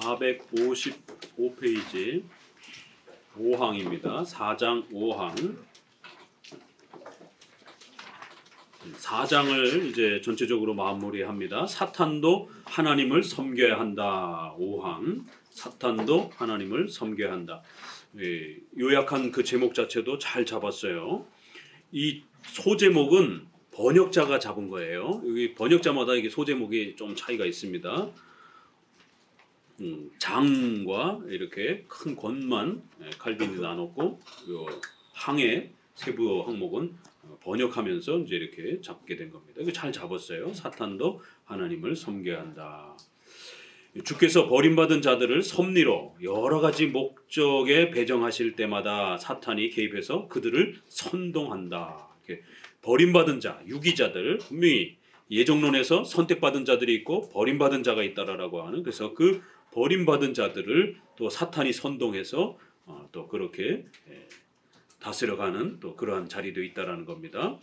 455페이지 5항입니다. 4장 5항. 4장을 이제 전체적으로 마무리합니다. 사탄도 하나님을 섬겨야 한다. 5항. 사탄도 하나님을 섬겨야 한다. 예, 요약한 그 제목 자체도 잘 잡았어요. 이 소제목은 번역자가 잡은 거예요. 여기 번역자마다 이게 소제목이 좀 차이가 있습니다. 장과 이렇게 큰 권만 칼빈이 나눴고, 요 항의 세부 항목은 번역하면서 이제 이렇게 잡게 된 겁니다. 이거 잘 잡았어요. 사탄도 하나님을 섬겨야 한다. 주께서 버림받은 자들을 섭리로 여러 가지 목적에 배정하실 때마다 사탄이 개입해서 그들을 선동한다. 이렇게 버림받은 자, 유기자들, 분명히 예정론에서 선택받은 자들이 있고 버림받은 자가 있다라고 하는, 그래서 그 버림받은 자들을 또 사탄이 선동해서 또 그렇게 다스려가는 또 그러한 자리도 있다라는 겁니다.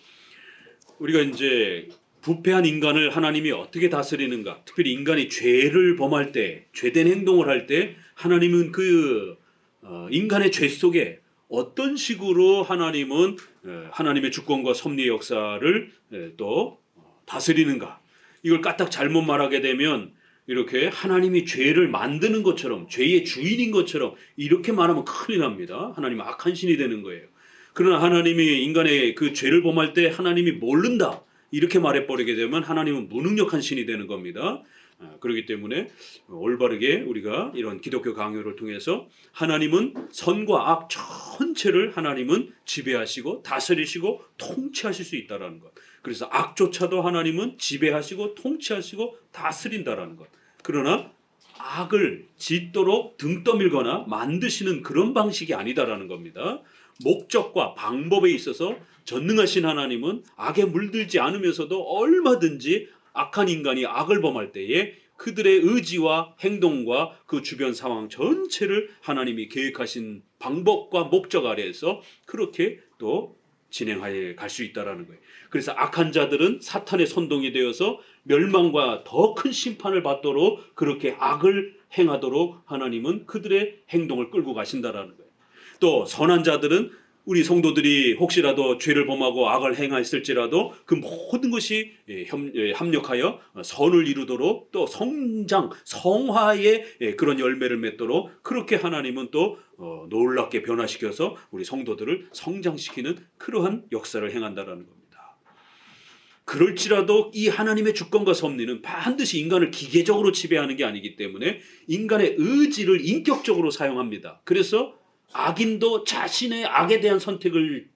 우리가 이제 부패한 인간을 하나님이 어떻게 다스리는가, 특별히 인간이 죄를 범할 때, 죄된 행동을 할 때 하나님은 그 인간의 죄 속에 어떤 식으로 하나님은 하나님의 주권과 섭리의 역사를 또 다스리는가, 이걸 까딱 잘못 말하게 되면 이렇게 하나님이 죄를 만드는 것처럼, 죄의 주인인 것처럼 이렇게 말하면 큰일 납니다. 하나님은 악한 신이 되는 거예요. 그러나 하나님이 인간의 그 죄를 범할 때 하나님이 모른다, 이렇게 말해버리게 되면 하나님은 무능력한 신이 되는 겁니다. 그렇기 때문에 올바르게 우리가 이런 기독교 강요를 통해서 하나님은 선과 악 전체를 하나님은 지배하시고 다스리시고 통치하실 수 있다는 것. 그래서 악조차도 하나님은 지배하시고 통치하시고 다스린다는 것. 그러나 악을 짓도록 등 떠밀거나 만드시는 그런 방식이 아니다라는 겁니다. 목적과 방법에 있어서 전능하신 하나님은 악에 물들지 않으면서도 얼마든지 악한 인간이 악을 범할 때에 그들의 의지와 행동과 그 주변 상황 전체를 하나님이 계획하신 방법과 목적 아래에서 그렇게 또 진행하여 갈 수 있다는 거예요. 그래서 악한 자들은 사탄의 선동이 되어서 멸망과 더 큰 심판을 받도록 그렇게 악을 행하도록 하나님은 그들의 행동을 끌고 가신다는 거예요. 또 선한 자들은 우리 성도들이 혹시라도 죄를 범하고 악을 행했을지라도 그 모든 것이 합력하여 선을 이루도록 또 성장, 성화의 그런 열매를 맺도록 그렇게 하나님은 또 놀랍게 변화시켜서 우리 성도들을 성장시키는 그러한 역사를 행한다는 겁니다. 그럴지라도 이 하나님의 주권과 섭리는 반드시 인간을 기계적으로 지배하는 게 아니기 때문에 인간의 의지를 인격적으로 사용합니다. 그래서 악인도 자신의 악에 대한 선택을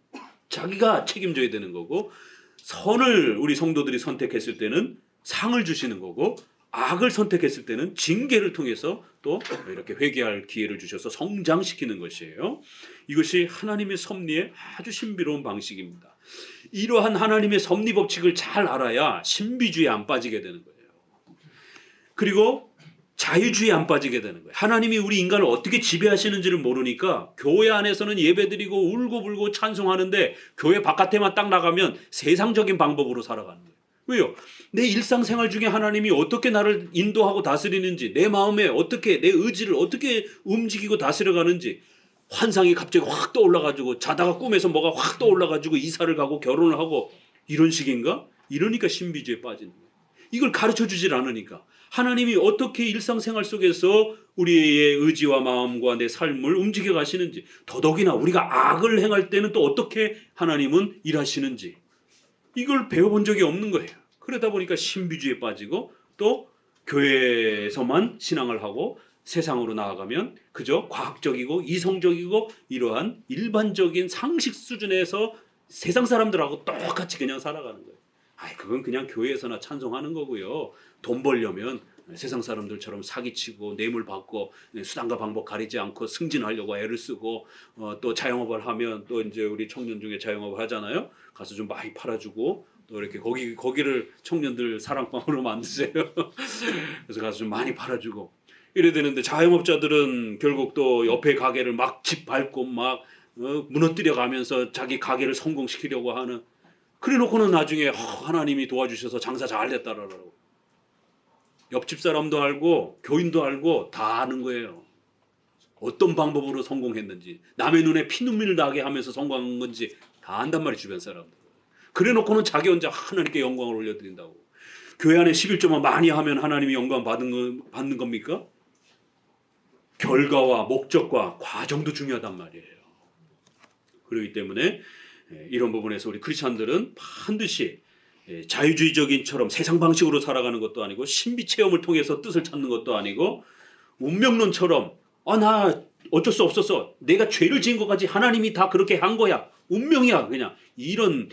자기가 책임져야 되는 거고, 선을 우리 성도들이 선택했을 때는 상을 주시는 거고, 악을 선택했을 때는 징계를 통해서 또 이렇게 회개할 기회를 주셔서 성장시키는 것이에요. 이것이 하나님의 섭리의 아주 신비로운 방식입니다. 이러한 하나님의 섭리 법칙을 잘 알아야 신비주의에 안 빠지게 되는 거예요. 그리고 자유주의에 안 빠지게 되는 거예요. 하나님이 우리 인간을 어떻게 지배하시는지를 모르니까 교회 안에서는 예배드리고 울고불고 찬송하는데 교회 바깥에만 딱 나가면 세상적인 방법으로 살아가는 거예요. 왜요? 내 일상생활 중에 하나님이 어떻게 나를 인도하고 다스리는지, 내 마음에 어떻게, 내 의지를 어떻게 움직이고 다스려가는지 환상이 갑자기 확 떠올라가지고, 자다가 꿈에서 뭐가 확 떠올라가지고 이사를 가고 결혼을 하고 이런 식인가? 이러니까 신비주의에 빠지는 거예요. 이걸 가르쳐 주질 않으니까. 하나님이 어떻게 일상생활 속에서 우리의 의지와 마음과 내 삶을 움직여 가시는지, 더더욱이나 우리가 악을 행할 때는 또 어떻게 하나님은 일하시는지, 이걸 배워본 적이 없는 거예요. 그러다 보니까 신비주의에 빠지고 또 교회에서만 신앙을 하고 세상으로 나아가면 그저 과학적이고 이성적이고 이러한 일반적인 상식 수준에서 세상 사람들하고 똑같이 그냥 살아가는 거예요. 그건 그냥 교회에서나 찬송하는 거고요. 돈 벌려면 세상 사람들처럼 사기치고 뇌물 받고 수단과 방법 가리지 않고 승진하려고 애를 쓰고 또 자영업을 하면 또 이제 우리 청년 중에 자영업을 하잖아요. 가서 좀 많이 팔아주고 또 이렇게 거기를 청년들 사랑방으로 만드세요. 그래서 가서 좀 많이 팔아주고 이래야 되는데, 자영업자들은 결국 또 옆에 가게를 막 집 밟고 막 무너뜨려 가면서 자기 가게를 성공시키려고 하는, 그래 놓고는 나중에 하나님이 도와주셔서 장사 잘 됐다라고. 옆집 사람도 알고 교인도 알고 다 아는 거예요. 어떤 방법으로 성공했는지, 남의 눈에 피눈물을 나게 하면서 성공한 건지 다 안단 말이에요, 주변 사람들. 그래 놓고는 자기 혼자 하나님께 영광을 올려드린다고. 교회 안에 11조만 많이 하면 하나님이 영광 받는 겁니까? 결과와 목적과 과정도 중요하단 말이에요. 그렇기 때문에 이런 부분에서 우리 크리스찬들은 반드시 자유주의적인처럼 세상 방식으로 살아가는 것도 아니고 신비 체험을 통해서 뜻을 찾는 것도 아니고 운명론처럼 나 어쩔 수 없었어. 내가 죄를 지은 것까지 하나님이 다 그렇게 한 거야. 운명이야. 그냥 이런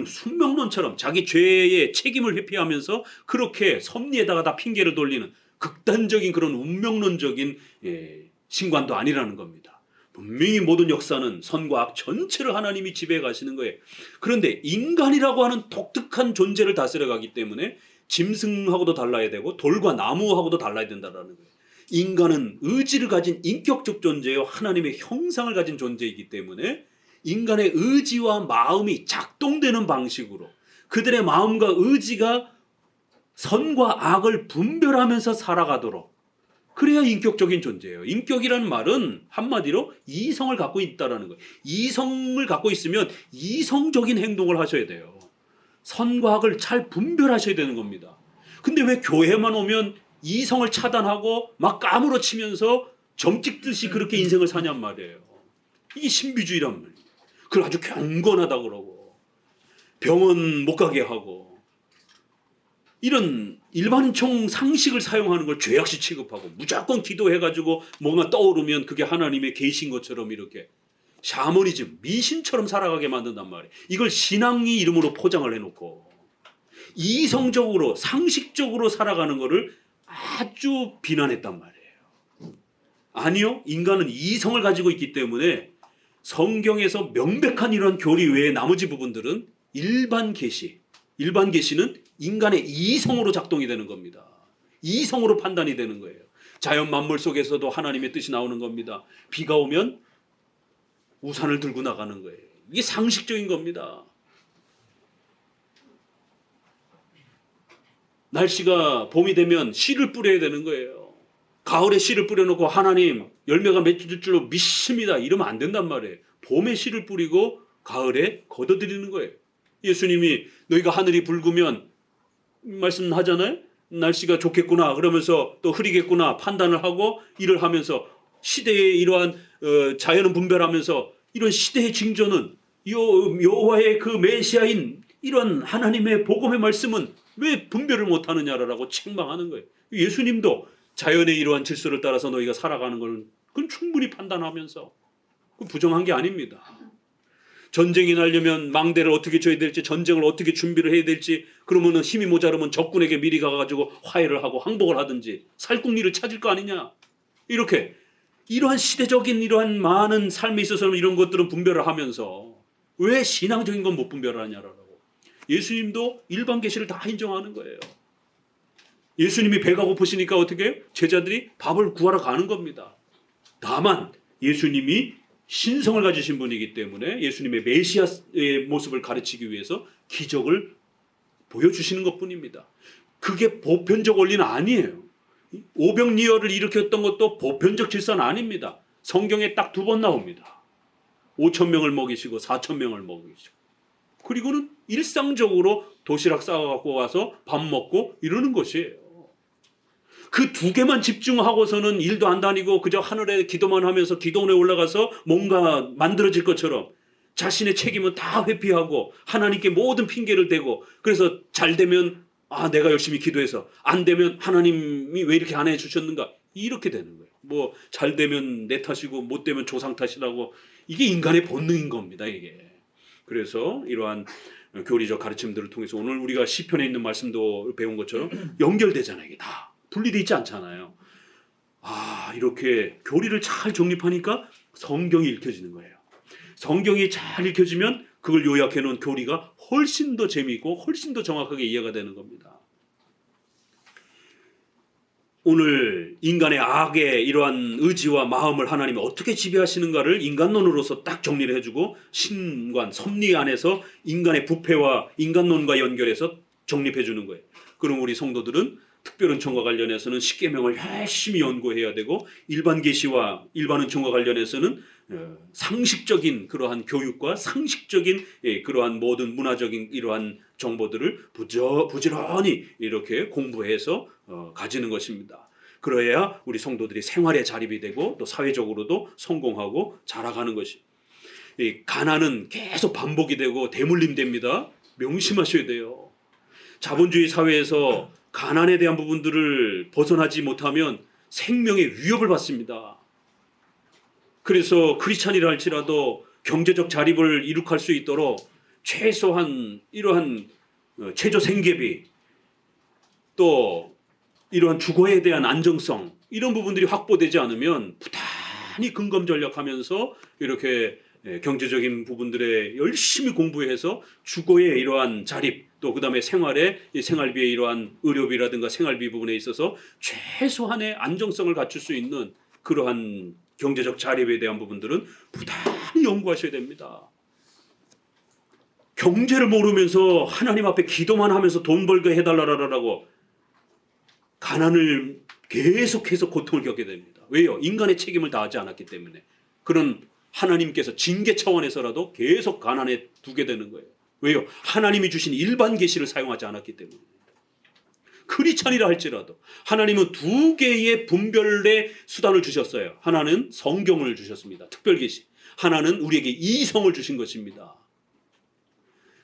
순명론처럼 자기 죄의 책임을 회피하면서 그렇게 섭리에다가 다 핑계를 돌리는 극단적인 그런 운명론적인 신관도 아니라는 겁니다. 분명히 모든 역사는 선과 악 전체를 하나님이 지배해 가시는 거예요. 그런데 인간이라고 하는 독특한 존재를 다스려 가기 때문에 짐승하고도 달라야 되고 돌과 나무하고도 달라야 된다는 거예요. 인간은 의지를 가진 인격적 존재요, 하나님의 형상을 가진 존재이기 때문에 인간의 의지와 마음이 작동되는 방식으로 그들의 마음과 의지가 선과 악을 분별하면서 살아가도록, 그래야 인격적인 존재예요. 인격이라는 말은 한마디로 이성을 갖고 있다라는 거예요. 이성을 갖고 있으면 이성적인 행동을 하셔야 돼요. 선과 악을 잘 분별하셔야 되는 겁니다. 근데 왜 교회만 오면 이성을 차단하고 막 까무러치면서 점 찍듯이 그렇게 인생을 사냔 말이에요. 이게 신비주의란 말이에요. 그걸 아주 경건하다고 그러고 병원 못 가게 하고 이런 일반적 상식을 사용하는 걸 죄악시 취급하고 무조건 기도해가지고 뭔가 떠오르면 그게 하나님의 계신 것처럼 이렇게 샤머니즘, 미신처럼 살아가게 만든단 말이에요. 이걸 신앙의 이름으로 포장을 해놓고 이성적으로 상식적으로 살아가는 거를 아주 비난했단 말이에요. 아니요, 인간은 이성을 가지고 있기 때문에 성경에서 명백한 이런 교리 외에 나머지 부분들은 일반 계시는 인간의 이성으로 작동이 되는 겁니다. 이성으로 판단이 되는 거예요. 자연 만물 속에서도 하나님의 뜻이 나오는 겁니다. 비가 오면 우산을 들고 나가는 거예요. 이게 상식적인 겁니다. 날씨가 봄이 되면 씨를 뿌려야 되는 거예요. 가을에 씨를 뿌려놓고 하나님 열매가 맺을 줄로 믿습니다, 이러면 안 된단 말이에요. 봄에 씨를 뿌리고 가을에 걷어들이는 거예요. 예수님이 너희가 하늘이 붉으면 말씀하잖아요. 날씨가 좋겠구나 그러면서 또 흐리겠구나 판단을 하고 일을 하면서 시대의 이러한 자연은 분별하면서 이런 시대의 징조는 여호와의 그 메시아인 이런 하나님의 복음의 말씀은 왜 분별을 못하느냐라고 책망하는 거예요. 예수님도 자연의 이러한 질서를 따라서 너희가 살아가는 걸 그건 충분히 판단하면서 부정한 게 아닙니다. 전쟁이 나려면 망대를 어떻게 쳐야 될지, 전쟁을 어떻게 준비를 해야 될지, 그러면은 힘이 모자르면 적군에게 미리 가가지고 화해를 하고 항복을 하든지 살궁리를 찾을 거 아니냐. 이렇게 이러한 시대적인 이러한 많은 삶에 있어서는 이런 것들은 분별을 하면서 왜 신앙적인 건 못 분별하냐라고. 예수님도 일반 계시를 다 인정하는 거예요. 예수님이 배가 고프시니까 어떻게 해요? 제자들이 밥을 구하러 가는 겁니다. 다만 예수님이 신성을 가지신 분이기 때문에 예수님의 메시아의 모습을 가르치기 위해서 기적을 보여주시는 것뿐입니다. 그게 보편적 원리는 아니에요. 오병이어를 일으켰던 것도 보편적 질서는 아닙니다. 성경에 딱 2번 나옵니다. 5,000명을 먹이시고 4,000명을 먹이시고, 그리고는 일상적으로 도시락 싸갖고 와서 밥 먹고 이러는 것이에요. 그 2개만 집중하고서는 일도 안 다니고 그저 하늘에 기도만 하면서 기도원에 올라가서 뭔가 만들어질 것처럼 자신의 책임은 다 회피하고 하나님께 모든 핑계를 대고, 그래서 잘 되면 내가 열심히 기도해서, 안 되면 하나님이 왜 이렇게 안 해주셨는가, 이렇게 되는 거예요. 뭐 잘 되면 내 탓이고 못 되면 조상 탓이라고. 이게 인간의 본능인 겁니다, 이게. 그래서 이러한 교리적 가르침들을 통해서 오늘 우리가 시편에 있는 말씀도 배운 것처럼 연결되잖아요. 이게 다 분리되어 있지 않잖아요. 이렇게 교리를 잘 정립하니까 성경이 읽혀지는 거예요. 성경이 잘 읽혀지면 그걸 요약해 놓은 교리가 훨씬 더 재미있고 훨씬 더 정확하게 이해가 되는 겁니다. 오늘 인간의 악의 이러한 의지와 마음을 하나님이 어떻게 지배하시는가를 인간론으로서 딱 정리를 해주고, 신관, 섭리 안에서 인간의 부패와 인간론과 연결해서 정립해 주는 거예요. 그럼 우리 성도들은 특별 은총과 관련해서는 십계명을 열심히 연구해야 되고, 일반 계시와 일반 은총과 관련해서는 상식적인 그러한 교육과 상식적인 그러한 모든 문화적인 이러한 정보들을 부지런히 이렇게 공부해서 가지는 것입니다. 그래야 우리 성도들이 생활에 자립이 되고 또 사회적으로도 성공하고 자라가는 것이. 이 가난은 계속 반복이 되고 대물림됩니다. 명심하셔야 돼요. 자본주의 사회에서 가난에 대한 부분들을 벗어나지 못하면 생명의 위협을 받습니다. 그래서 크리스찬이라 할지라도 경제적 자립을 이룩할 수 있도록 최소한 이러한 최저 생계비, 또 이러한 주거에 대한 안정성, 이런 부분들이 확보되지 않으면 부단히 근검전략하면서 이렇게 경제적인 부분들에 열심히 공부해서 주거의 이러한 자립, 또 그다음에 생활비의 이러한 의료비라든가 생활비 부분에 있어서 최소한의 안정성을 갖출 수 있는 그러한 경제적 자립에 대한 부분들은 부단히 연구하셔야 됩니다. 경제를 모르면서 하나님 앞에 기도만 하면서 돈 벌게 해달라라고 가난을 계속해서 고통을 겪게 됩니다. 왜요? 인간의 책임을 다하지 않았기 때문에. 그런 하나님께서 징계 차원에서라도 계속 가난에 두게 되는 거예요. 왜요? 하나님이 주신 일반 계시를 사용하지 않았기 때문에. 크리스찬이라 할지라도 하나님은 두 개의 분별의 수단을 주셨어요. 하나는 성경을 주셨습니다. 특별 계시. 하나는 우리에게 이성을 주신 것입니다.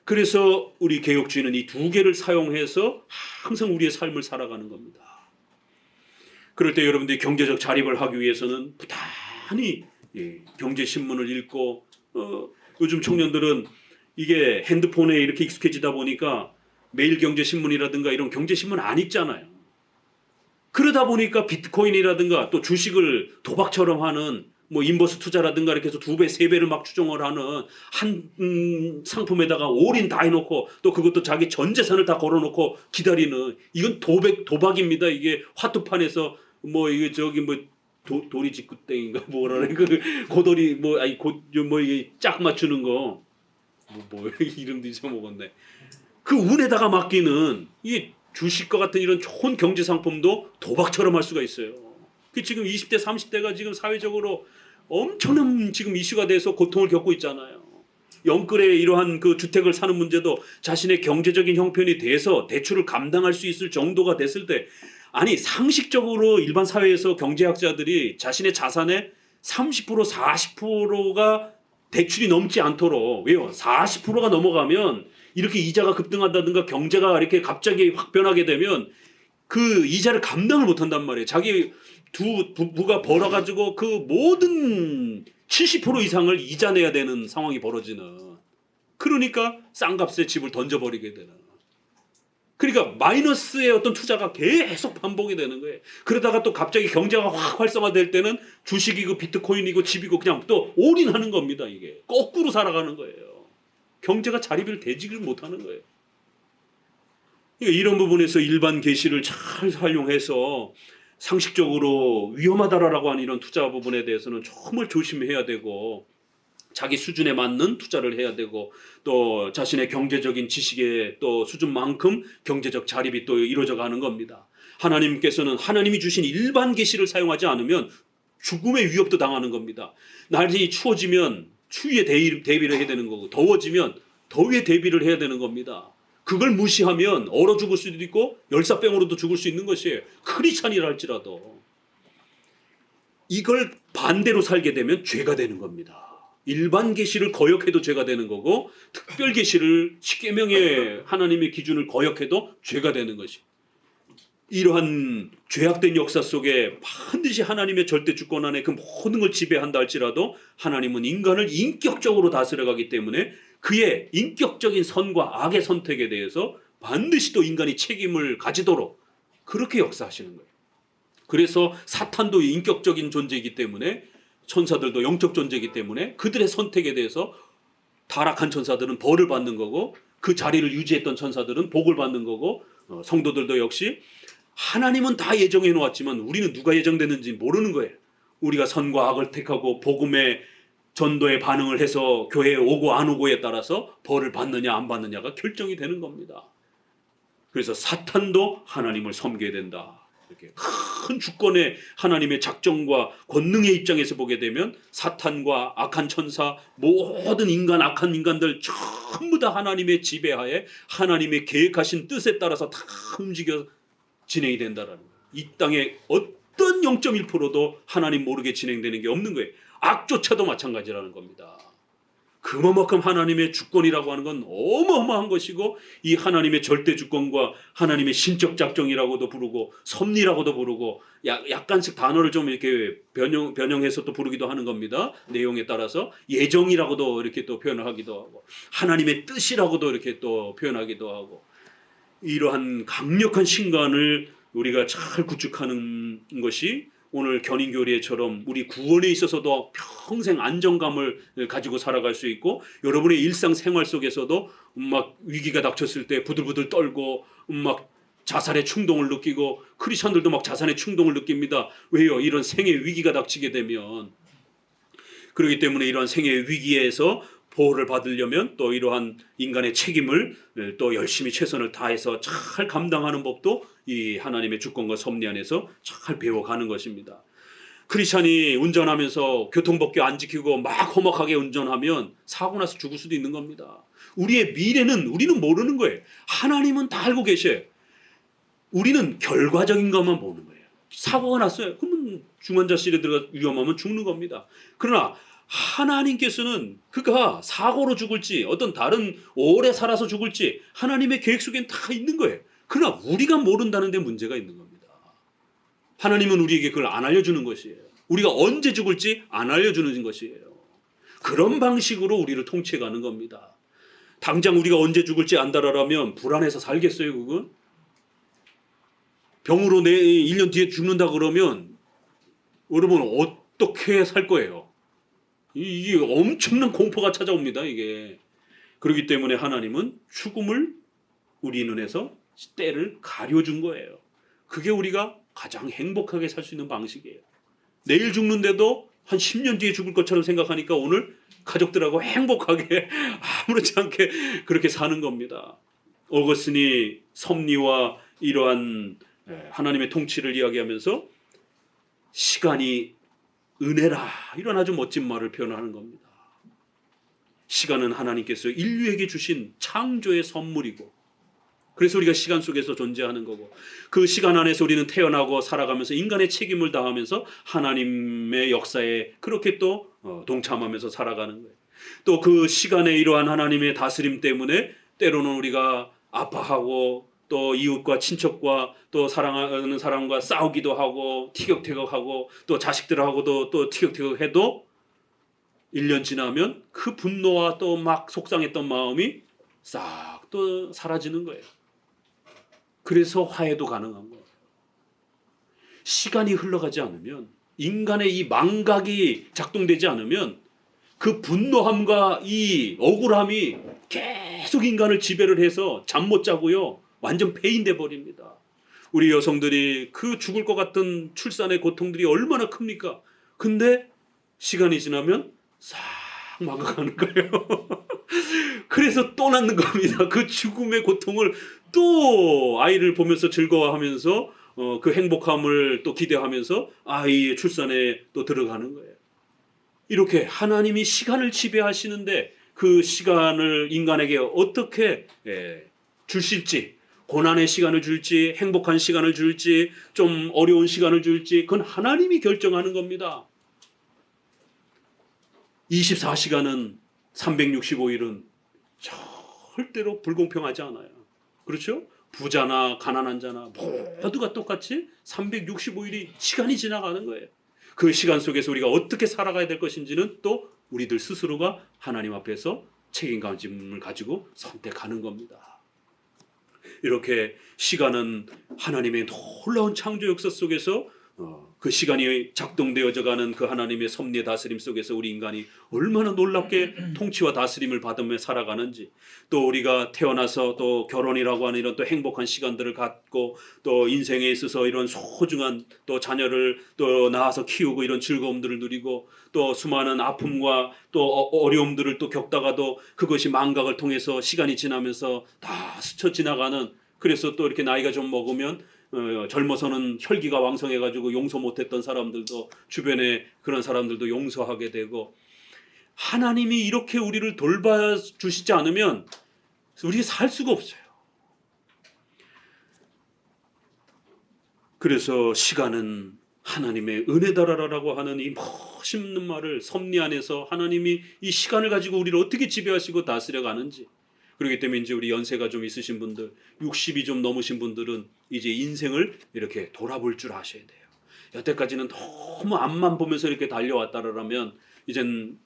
그래서 우리 개혁주의는 이 두 개를 사용해서 항상 우리의 삶을 살아가는 겁니다. 그럴 때 여러분들이 경제적 자립을 하기 위해서는 부단히 경제신문을 읽고, 요즘 청년들은 이게 핸드폰에 이렇게 익숙해지다 보니까 매일경제신문이라든가 이런 경제신문 안 읽잖아요. 그러다 보니까 비트코인이라든가 또 주식을 도박처럼 하는 뭐 인버스 투자라든가 이렇게 해서 2배, 3배를 막 추정을 하는 한 상품에다가 올인 다 해놓고 또 그것도 자기 전 재산을 다 걸어놓고 기다리는, 이건 도박입니다. 이게 화투판에서 뭐 이게 저기 뭐 도리 직구땡인가 뭐라는 그 고돌이 뭐 아니 뭐 이게 짝 맞추는 거 뭐 이름도 잊어먹었네. 그 운에다가 맡기는 이 주식과 같은 이런 좋은 경제 상품도 도박처럼 할 수가 있어요. 그 지금 20대 30대가 지금 사회적으로 엄청난 지금 이슈가 돼서 고통을 겪고 있잖아요. 영끌에 이러한 그 주택을 사는 문제도 자신의 경제적인 형편이 돼서 대출을 감당할 수 있을 정도가 됐을 때, 아니 상식적으로 일반 사회에서 경제학자들이 자신의 자산의 30% 40%가 대출이 넘지 않도록, 왜요? 40%가 넘어가면 이렇게 이자가 급등한다든가 경제가 이렇게 갑자기 확 변하게 되면 그 이자를 감당을 못한단 말이에요. 자기 두 부가 벌어가지고 그 모든 70% 이상을 이자 내야 되는 상황이 벌어지는, 그러니까 싼값에 집을 던져버리게 되는, 그러니까 마이너스의 어떤 투자가 계속 반복이 되는 거예요. 그러다가 또 갑자기 경제가 확 활성화될 때는 주식이고 비트코인이고 집이고 그냥 또 올인하는 겁니다. 이게 거꾸로 살아가는 거예요. 경제가 자립을 되지를 못하는 거예요. 이런 부분에서 일반 계시를 잘 활용해서 상식적으로 위험하다라고 하는 이런 투자 부분에 대해서는 정말 조심해야 되고, 자기 수준에 맞는 투자를 해야 되고, 또 자신의 경제적인 지식의 또 수준만큼 경제적 자립이 또 이루어져 가는 겁니다. 하나님께서는 하나님이 주신 일반 계시를 사용하지 않으면 죽음의 위협도 당하는 겁니다. 날이 추워지면 추위에 대비를 해야 되는 거고, 더워지면 더위에 대비를 해야 되는 겁니다. 그걸 무시하면 얼어 죽을 수도 있고 열사병으로도 죽을 수 있는 것이에요. 크리스찬이라 할지라도. 이걸 반대로 살게 되면 죄가 되는 겁니다. 일반 계시를 거역해도 죄가 되는 거고, 특별 계시를 십계명의 하나님의 기준을 거역해도 죄가 되는 것이. 이러한 죄악된 역사 속에 반드시 하나님의 절대 주권 안에 그 모든 걸 지배한다 할지라도 하나님은 인간을 인격적으로 다스려가기 때문에 그의 인격적인 선과 악의 선택에 대해서 반드시 또 인간이 책임을 가지도록 그렇게 역사하시는 거예요. 그래서 사탄도 인격적인 존재이기 때문에, 천사들도 영적 존재이기 때문에 그들의 선택에 대해서 타락한 천사들은 벌을 받는 거고, 그 자리를 유지했던 천사들은 복을 받는 거고, 성도들도 역시 하나님은 다 예정해 놓았지만 우리는 누가 예정됐는지 모르는 거예요. 우리가 선과 악을 택하고 복음의 전도에 반응을 해서 교회에 오고 안 오고에 따라서 벌을 받느냐 안 받느냐가 결정이 되는 겁니다. 그래서 사탄도 하나님을 섬겨야 된다. 이렇게 큰 주권의 하나님의 작정과 권능의 입장에서 보게 되면 사탄과 악한 천사, 모든 인간, 악한 인간들 전부 다 하나님의 지배하에 하나님의 계획하신 뜻에 따라서 다 움직여 진행이 된다라는 거예요. 이 땅에 어떤 0.1%도 하나님 모르게 진행되는 게 없는 거예요. 악조차도 마찬가지라는 겁니다. 그만큼 하나님의 주권이라고 하는 건 어마어마한 것이고, 이 하나님의 절대 주권과 하나님의 신적 작정이라고도 부르고 섭리라고도 부르고, 약간씩 단어를 좀 이렇게 변형해서 또 부르기도 하는 겁니다. 내용에 따라서 예정이라고도 이렇게 또 표현을 하기도 하고, 하나님의 뜻이라고도 이렇게 또 표현하기도 하고, 이러한 강력한 신관을 우리가 잘 구축하는 것이 오늘 견인교리처럼 우리 구원에 있어서도 평생 안정감을 가지고 살아갈 수 있고, 여러분의 일상생활 속에서도 막 위기가 닥쳤을 때 부들부들 떨고 막 자살의 충동을 느끼고, 크리스천들도 막 자살의 충동을 느낍니다. 왜요? 이런 생의 위기가 닥치게 되면. 그렇기 때문에 이러한 생의 위기에서 보호를 받으려면 또 이러한 인간의 책임을 또 열심히 최선을 다해서 잘 감당하는 법도 이 하나님의 주권과 섭리 안에서 잘 배워가는 것입니다. 크리스찬이 운전하면서 교통법규 안 지키고 막 험악하게 운전하면 사고 나서 죽을 수도 있는 겁니다. 우리의 미래는 우리는 모르는 거예요. 하나님은 다 알고 계셔요. 우리는 결과적인 것만 보는 거예요. 사고가 났어요. 그러면 중환자실에 들어가 위험하면 죽는 겁니다. 그러나 하나님께서는 그가 사고로 죽을지 어떤 다른 오래 살아서 죽을지 하나님의 계획 속엔 다 있는 거예요. 그러나 우리가 모른다는 데 문제가 있는 겁니다. 하나님은 우리에게 그걸 안 알려주는 것이에요. 우리가 언제 죽을지 안 알려주는 것이에요. 그런 방식으로 우리를 통치해가는 겁니다. 당장 우리가 언제 죽을지 안다라면 불안해서 살겠어요, 그건? 병으로 1년 뒤에 죽는다 그러면 여러분 어떻게 살 거예요? 이게 엄청난 공포가 찾아옵니다, 이게. 그렇기 때문에 하나님은 죽음을 우리 눈에서 때를 가려준 거예요. 그게 우리가 가장 행복하게 살 수 있는 방식이에요. 내일 죽는데도 한 10년 뒤에 죽을 것처럼 생각하니까 오늘 가족들하고 행복하게 아무렇지 않게 그렇게 사는 겁니다. 어거스틴이 섭리와 이러한 하나님의 통치를 이야기하면서 시간이 은혜라, 이런 아주 멋진 말을 표현하는 겁니다. 시간은 하나님께서 인류에게 주신 창조의 선물이고, 그래서 우리가 시간 속에서 존재하는 거고, 그 시간 안에서 우리는 태어나고 살아가면서 인간의 책임을 다하면서 하나님의 역사에 그렇게 또 동참하면서 살아가는 거예요. 또 그 시간에 이러한 하나님의 다스림 때문에 때로는 우리가 아파하고, 또 이웃과 친척과 또 사랑하는 사람과 싸우기도 하고 티격태격하고, 또 자식들하고도 또 티격태격해도 1년 지나면 그 분노와 또 막 속상했던 마음이 싹 또 사라지는 거예요. 그래서 화해도 가능한 거예요. 시간이 흘러가지 않으면, 인간의 이 망각이 작동되지 않으면 그 분노함과 이 억울함이 계속 인간을 지배를 해서 잠 못 자고요, 완전 폐인돼 버립니다. 우리 여성들이 그 죽을 것 같은 출산의 고통들이 얼마나 큽니까? 근데 시간이 지나면 싹 망가가는 거예요. 그래서 또 낳는 겁니다. 그 죽음의 고통을 또 아이를 보면서 즐거워하면서 그 행복함을 또 기대하면서 아이의 출산에 또 들어가는 거예요. 이렇게 하나님이 시간을 지배하시는데 그 시간을 인간에게 어떻게 주실지, 고난의 시간을 줄지 행복한 시간을 줄지 좀 어려운 시간을 줄지, 그건 하나님이 결정하는 겁니다. 24시간은 365일은 절대로 불공평하지 않아요. 그렇죠? 부자나 가난한 자나 모두가 똑같이 365일이 시간이 지나가는 거예요. 그 시간 속에서 우리가 어떻게 살아가야 될 것인지는 또 우리들 스스로가 하나님 앞에서 책임감을 가지고 선택하는 겁니다. 이렇게 시간은 하나님의 놀라운 창조 역사 속에서 그 시간이 작동되어져 가는 그 하나님의 섭리의 다스림 속에서 우리 인간이 얼마나 놀랍게 통치와 다스림을 받으며 살아가는지, 또 우리가 태어나서 또 결혼이라고 하는 이런 또 행복한 시간들을 갖고, 또 인생에 있어서 이런 소중한 또 자녀를 또 낳아서 키우고 이런 즐거움들을 누리고, 또 수많은 아픔과 또 어려움들을 또 겪다가도 그것이 망각을 통해서 시간이 지나면서 다 스쳐 지나가는 그래서 또 이렇게 나이가 좀 먹으면 젊어서는 혈기가 왕성해가지고 용서 못했던 사람들도 주변에 그런 사람들도 용서하게 되고 하나님이 이렇게 우리를 돌봐주시지 않으면 우리 살 수가 없어요. 그래서 시간은 하나님의 은혜다라라고 하는 이 멋있는 말을 섭리 안에서 하나님이 이 시간을 가지고 우리를 어떻게 지배하시고 다스려 가는지, 그렇기 때문에 이제 우리 연세가 좀 있으신 분들, 60이 좀 넘으신 분들은 이제 인생을 이렇게 돌아볼 줄 아셔야 돼요. 여태까지는 너무 앞만 보면서 이렇게 달려왔다라면 이젠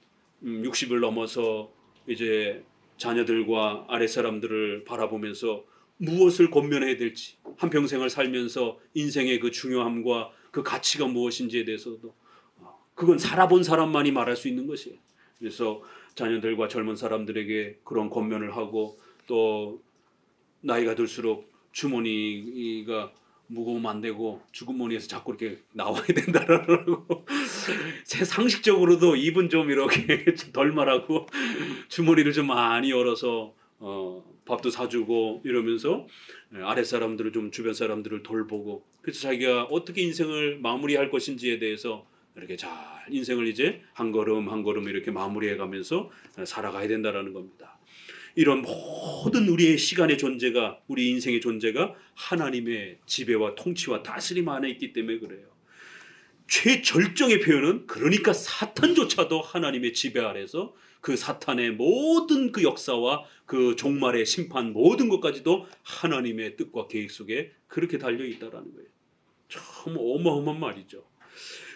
60을 넘어서 이제 자녀들과 아랫사람들을 바라보면서 무엇을 권면해야 될지, 한평생을 살면서 인생의 그 중요함과 그 가치가 무엇인지에 대해서도 그건 살아본 사람만이 말할 수 있는 것이에요. 그래서 자녀들과 젊은 사람들에게 그런 권면을 하고, 또 나이가 들수록 주머니가 무거우면 안 되고 주머니에서 자꾸 이렇게 나와야 된다라고 제 상식적으로도 입은 좀 이렇게 덜 말하고 주머니를 좀 많이 열어서 밥도 사주고 이러면서 아랫사람들을 좀 주변 사람들을 돌보고, 그래서 자기가 어떻게 인생을 마무리할 것인지에 대해서 이렇게 잘 인생을 이제 한 걸음 한 걸음 이렇게 마무리해 가면서 살아가야 된다라는 겁니다. 이런 모든 우리의 시간의 존재가, 우리 인생의 존재가 하나님의 지배와 통치와 다스림 안에 있기 때문에 그래요. 최절정의 표현은 그러니까 사탄조차도 하나님의 지배 아래서 그 사탄의 모든 그 역사와 그 종말의 심판 모든 것까지도 하나님의 뜻과 계획 속에 그렇게 달려 있다라는 거예요. 참 어마어마한 말이죠.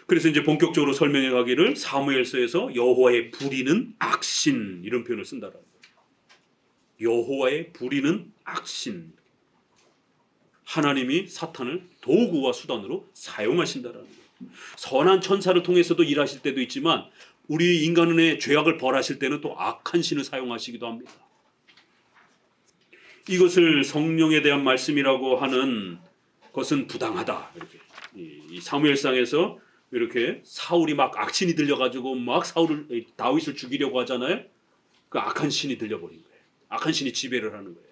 그래서 이제 본격적으로 설명해 가기를 사무엘서에서 여호와의 부리는 악신 이런 표현을 쓴다라는 거예요. 여호와의 부리는 악신. 하나님이 사탄을 도구와 수단으로 사용하신다라는 거예요. 선한 천사를 통해서도 일하실 때도 있지만 우리 인간의 죄악을 벌하실 때는 또 악한 신을 사용하시기도 합니다. 이것을 성령에 대한 말씀이라고 하는 것은 부당하다. 이렇게 이 사무엘상에서 이렇게 사울이 막 악신이 들려가지고 막 다윗을 죽이려고 하잖아요. 그 악한 신이 들려버린 거예요. 악한 신이 지배를 하는 거예요.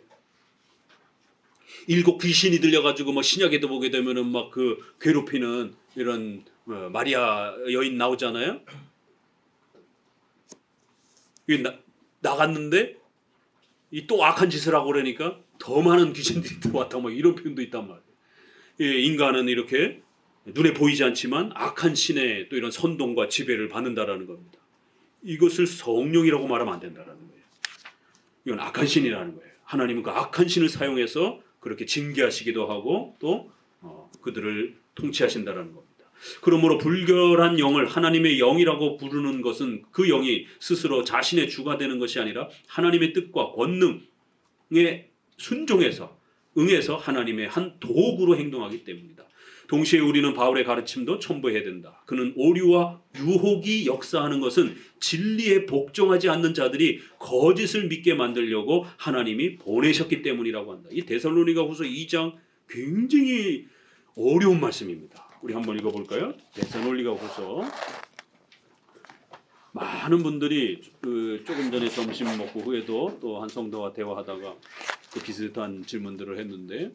7 귀신이 들려가지고 뭐 신약에도 보게 되면은 막 그 괴롭히는 이런 마리아 여인 나오잖아요. 나갔는데 이 또 악한 짓을 하고 그러니까 더 많은 귀신들이 들어왔다 뭐 이런 표현도 있단 말이에요. 인간은 이렇게 눈에 보이지 않지만 악한 신의 또 이런 선동과 지배를 받는다라는 겁니다. 이것을 성령이라고 말하면 안 된다라는 거예요. 이건 악한 신이라는 거예요. 하나님은 그 악한 신을 사용해서 그렇게 징계하시기도 하고 또 그들을 통치하신다라는 겁니다. 그러므로 불결한 영을 하나님의 영이라고 부르는 것은 그 영이 스스로 자신의 주가 되는 것이 아니라 하나님의 뜻과 권능에 순종해서 응해서 하나님의 한 도구로 행동하기 때문입니다. 동시에 우리는 바울의 가르침도 첨부해야 된다. 그는 오류와 유혹이 역사하는 것은 진리에 복종하지 않는 자들이 거짓을 믿게 만들려고 하나님이 보내셨기 때문이라고 한다. 이 데살로니가후서 2장 굉장히 어려운 말씀입니다. 우리 한번 읽어볼까요? 데살로니가후서. 많은 분들이 조금 전에 점심 먹고 후에도 또 한 성도와 대화하다가 그 비슷한 질문들을 했는데,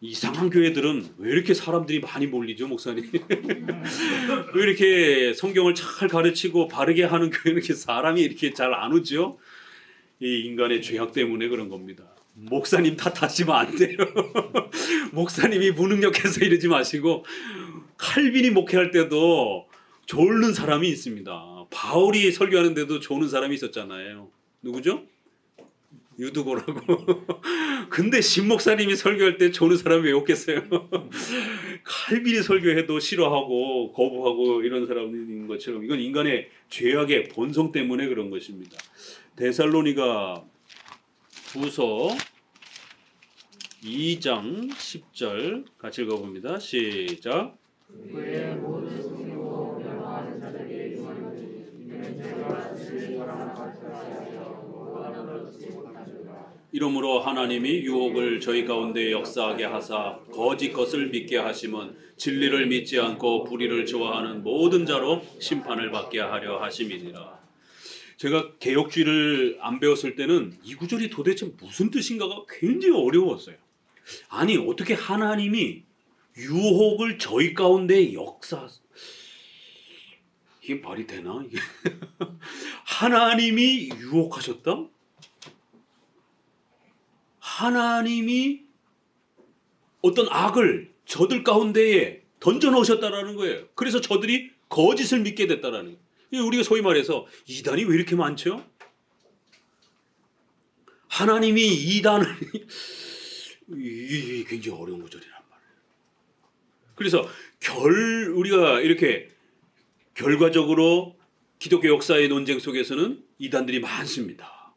이상한 교회들은 왜 이렇게 사람들이 많이 몰리죠, 목사님? 왜 이렇게 성경을 잘 가르치고 바르게 하는 교회는 이렇게 사람이 이렇게 잘 안 오죠? 이 인간의 죄악 때문에 그런 겁니다. 목사님 탓하시면 안 돼요. 목사님이 무능력해서 이러지 마시고, 칼빈이 목회할 때도 졸는 사람이 있습니다. 바울이 설교하는데도 조는 사람이 있었잖아요. 누구죠? 유두고라고. 근데 신목사님이 설교할 때 조는 사람이 왜 없겠어요? 칼빈이 설교해도 싫어하고 거부하고 이런 사람인 것처럼 이건 인간의 죄악의 본성 때문에 그런 것입니다. 데살로니가 후서 2장 10절 같이 읽어봅니다. 시작. 이러므로 하나님이 유혹을 저희 가운데 역사하게 하사 거짓 것을 믿게 하심은 진리를 믿지 않고 불의를 좋아하는 모든 자로 심판을 받게 하려 하심이니라. 제가 개혁주의를 안 배웠을 때는 이 구절이 도대체 무슨 뜻인가가 굉장히 어려웠어요. 아니 어떻게 하나님이 유혹을 저희 가운데 이게 말이 되나? 이게 하나님이 유혹하셨다? 하나님이 어떤 악을 저들 가운데에 던져 넣으셨다라는 거예요. 그래서 저들이 거짓을 믿게 됐다라는 거예요. 우리가 소위 말해서 이단이 왜 이렇게 많죠? 하나님이 이단을 이게 굉장히 어려운 구절이란 말이에요. 그래서 우리가 이렇게 결과적으로 기독교 역사의 논쟁 속에서는 이단들이 많습니다.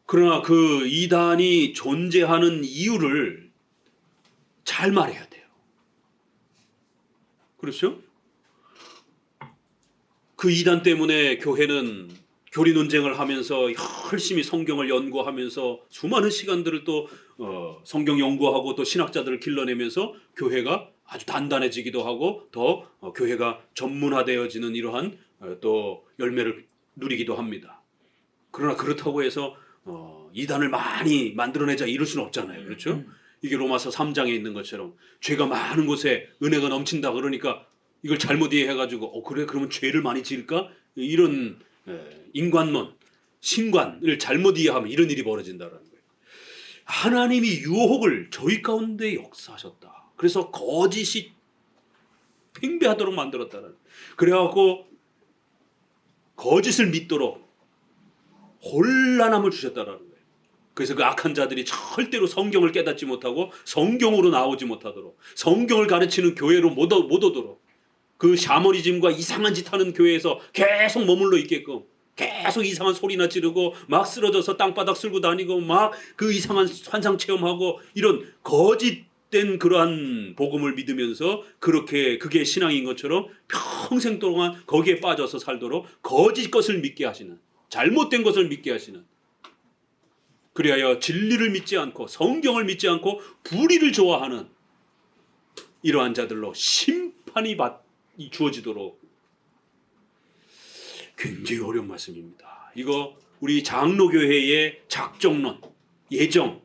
그러나 그 이단이 존재하는 이유를 잘 말해야 돼요. 그렇죠? 그 이단 때문에 교회는 교리 논쟁을 하면서 열심히 성경을 연구하면서 수많은 시간들을 또 성경 연구하고 또 신학자들을 길러내면서 교회가 아주 단단해지기도 하고 더 교회가 전문화되어지는 이러한 또 열매를 누리기도 합니다. 그러나 그렇다고 해서 이단을 많이 만들어내자 이럴 수는 없잖아요. 그렇죠? 이게 로마서 3장에 있는 것처럼 죄가 많은 곳에 은혜가 넘친다 그러니까 이걸 잘못 이해해가지고 그래 그러면 죄를 많이 지을까? 이런 인관론, 신관을 잘못 이해하면 이런 일이 벌어진다는 거예요. 하나님이 유혹을 저희 가운데 역사하셨다. 그래서 거짓이 팽배하도록 만들었다는 거예요. 그래갖고 거짓을 믿도록 혼란함을 주셨다는 거예요. 그래서 그 악한 자들이 절대로 성경을 깨닫지 못하고 성경으로 나오지 못하도록 성경을 가르치는 교회로 못 오도록 그 샤머니즘과 이상한 짓 하는 교회에서 계속 머물러 있게끔 계속 이상한 소리나 지르고 막 쓰러져서 땅바닥 쓸고 다니고 막 그 이상한 환상 체험하고 이런 거짓된 그러한 복음을 믿으면서 그렇게 그게 신앙인 것처럼 평생 동안 거기에 빠져서 살도록 거짓 것을 믿게 하시는 잘못된 것을 믿게 하시는 그리하여 진리를 믿지 않고 성경을 믿지 않고 불의를 좋아하는 이러한 자들로 심판이 주어지도록 굉장히 어려운 말씀입니다. 이거 우리 장로교회의 작정론, 예정,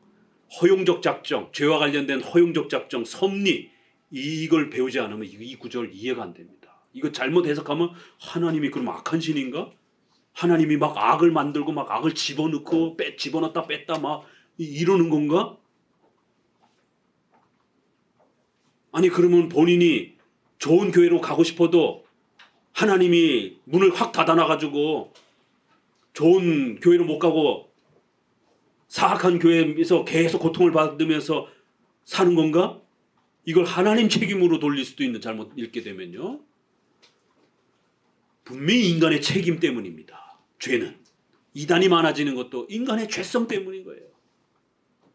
허용적 작정, 죄와 관련된 허용적 작정, 섭리 이걸 배우지 않으면 이 구절 이해가 안 됩니다. 이거 잘못 해석하면 하나님이 그럼 악한 신인가? 하나님이 막 악을 만들고 막 악을 집어넣고 집어넣었다 뺐다 막 이러는 건가? 아니 그러면 본인이 좋은 교회로 가고 싶어도 하나님이 문을 확 닫아놔가지고 좋은 교회로 못 가고 사악한 교회에서 계속 고통을 받으면서 사는 건가? 이걸 하나님 책임으로 돌릴 수도 있는 잘못 읽게 되면요. 분명히 인간의 책임 때문입니다. 죄는. 이단이 많아지는 것도 인간의 죄성 때문인 거예요.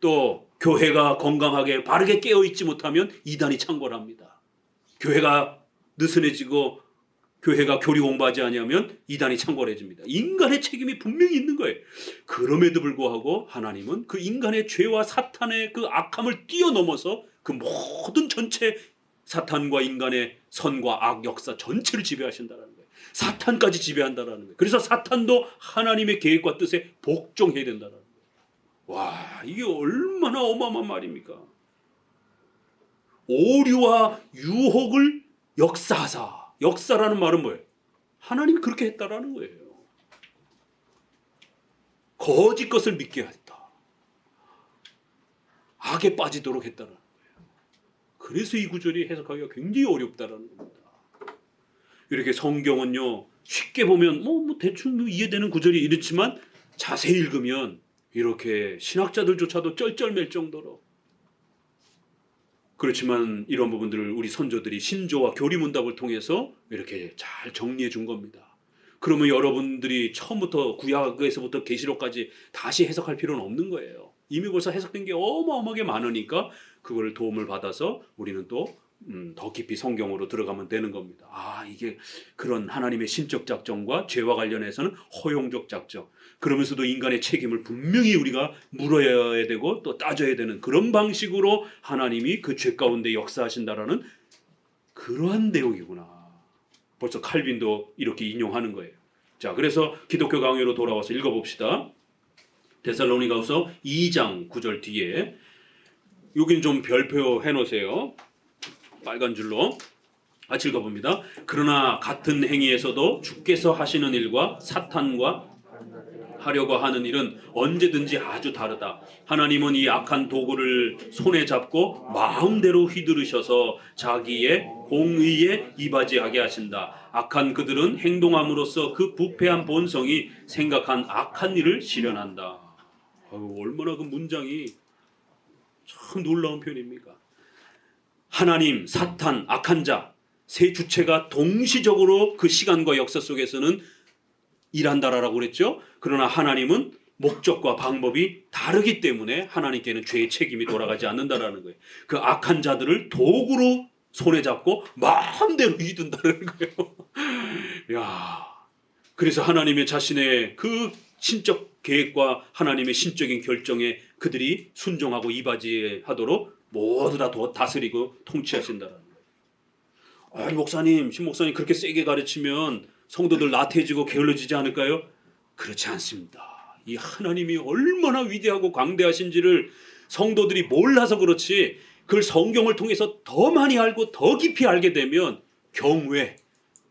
또 교회가 건강하게 바르게 깨어있지 못하면 이단이 창궐합니다. 교회가 느슨해지고 교회가 교리 공부하지 않으면 이단이 창궐해집니다. 인간의 책임이 분명히 있는 거예요. 그럼에도 불구하고 하나님은 그 인간의 죄와 사탄의 그 악함을 뛰어넘어서 그 모든 전체 사탄과 인간의 선과 악 역사 전체를 지배하신다는 거예요. 사탄까지 지배한다는 거예요. 그래서 사탄도 하나님의 계획과 뜻에 복종해야 된다는 거예요. 와, 이게 얼마나 어마어마한 말입니까? 오류와 유혹을 역사하사. 역사라는 말은 뭐예요? 하나님이 그렇게 했다라는 거예요. 거짓 것을 믿게 했다. 악에 빠지도록 했다라는 거예요. 그래서 이 구절이 해석하기가 굉장히 어렵다라는 겁니다. 이렇게 성경은요 쉽게 보면 뭐 대충 이해되는 구절이 이렇지만 자세히 읽으면 이렇게 신학자들조차도 쩔쩔맬 정도로 그렇지만 이런 부분들을 우리 선조들이 신조와 교리문답을 통해서 이렇게 잘 정리해 준 겁니다. 그러면 여러분들이 처음부터 구약에서부터 계시록까지 다시 해석할 필요는 없는 거예요. 이미 벌써 해석된 게 어마어마하게 많으니까 그걸 도움을 받아서 우리는 또 더 깊이 성경으로 들어가면 되는 겁니다. 이게 그런 하나님의 신적 작정과 죄와 관련해서는 허용적 작정. 그러면서도 인간의 책임을 분명히 우리가 물어야 되고 또 따져야 되는 그런 방식으로 하나님이 그 죄 가운데 역사하신다라는 그러한 내용이구나. 벌써 칼빈도 이렇게 인용하는 거예요. 자, 그래서 기독교 강요로 돌아와서 읽어봅시다. 데살로니가후서 2장 9절 뒤에 여긴 좀 별표 해놓으세요. 빨간 줄로. 읽어봅니다. 그러나 같은 행위에서도 주께서 하시는 일과 사탄과 하려고 하는 일은 언제든지 아주 다르다. 하나님은 이 악한 도구를 손에 잡고 마음대로 휘두르셔서 자기의 공의에 이바지하게 하신다. 악한 그들은 행동함으로써 그 부패한 본성이 생각한 악한 일을 실현한다. 얼마나 그 문장이 참 놀라운 표현입니까? 하나님, 사탄, 악한 자, 세 주체가 동시적으로 그 시간과 역사 속에서는 일한다라고 그랬죠. 그러나 하나님은 목적과 방법이 다르기 때문에 하나님께는 죄의 책임이 돌아가지 않는다라는 거예요. 그 악한 자들을 도구로 손에 잡고 마음대로 휘둔다는 거예요. 야, 그래서 하나님의 자신의 그 신적 계획과 하나님의 신적인 결정에 그들이 순종하고 이바지하도록 모두 다 다스리고 통치하신다는 거예요. 목사님, 신목사님 그렇게 세게 가르치면 성도들 나태해지고 게을러지지 않을까요? 그렇지 않습니다. 이 하나님이 얼마나 위대하고 광대하신지를 성도들이 몰라서 그렇지, 그걸 성경을 통해서 더 많이 알고 더 깊이 알게 되면 경외,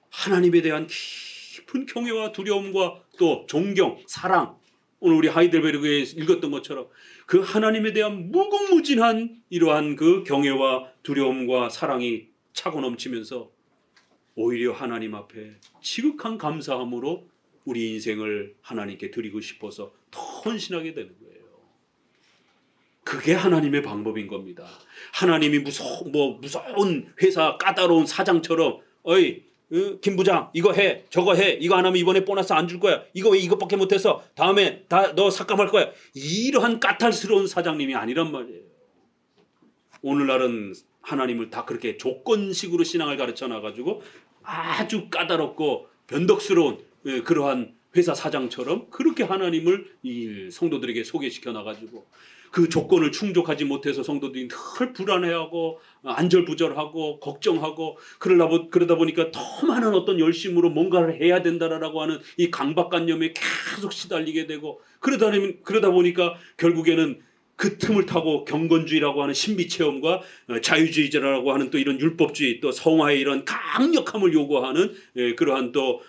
하나님에 대한 깊은 경외와 두려움과 또 존경, 사랑, 오늘 우리 하이델베르그에 읽었던 것처럼 그 하나님에 대한 무궁무진한 이러한 그 경외와 두려움과 사랑이 차고 넘치면서 오히려 하나님 앞에 지극한 감사함으로 우리 인생을 하나님께 드리고 싶어서 더 헌신하게 되는 거예요. 그게 하나님의 방법인 겁니다. 하나님이 무서운 회사 까다로운 사장처럼 어이 김 부장 이거 해 저거 해 이거 안 하면 이번에 보너스 안 줄 거야 이거 왜 이것밖에 못해서 다음에 다 너 삭감할 거야 이러한 까탈스러운 사장님이 아니란 말이에요. 오늘날은 하나님을 다 그렇게 조건식으로 신앙을 가르쳐 놔가지고 아주 까다롭고 변덕스러운 그러한 회사 사장처럼 그렇게 하나님을 이 성도들에게 소개시켜 놔가지고 그 조건을 충족하지 못해서 성도들이 늘 불안해하고 안절부절하고 걱정하고 그러다 보니까 더 많은 어떤 열심으로 뭔가를 해야 된다라고 하는 이 강박관념에 계속 시달리게 되고 그러다 보니까 결국에는 그 틈을 타고 경건주의라고 하는 신비체험과 자유주의자라고 하는 또 이런 율법주의 또 성화의 이런 강력함을 요구하는 그러한 또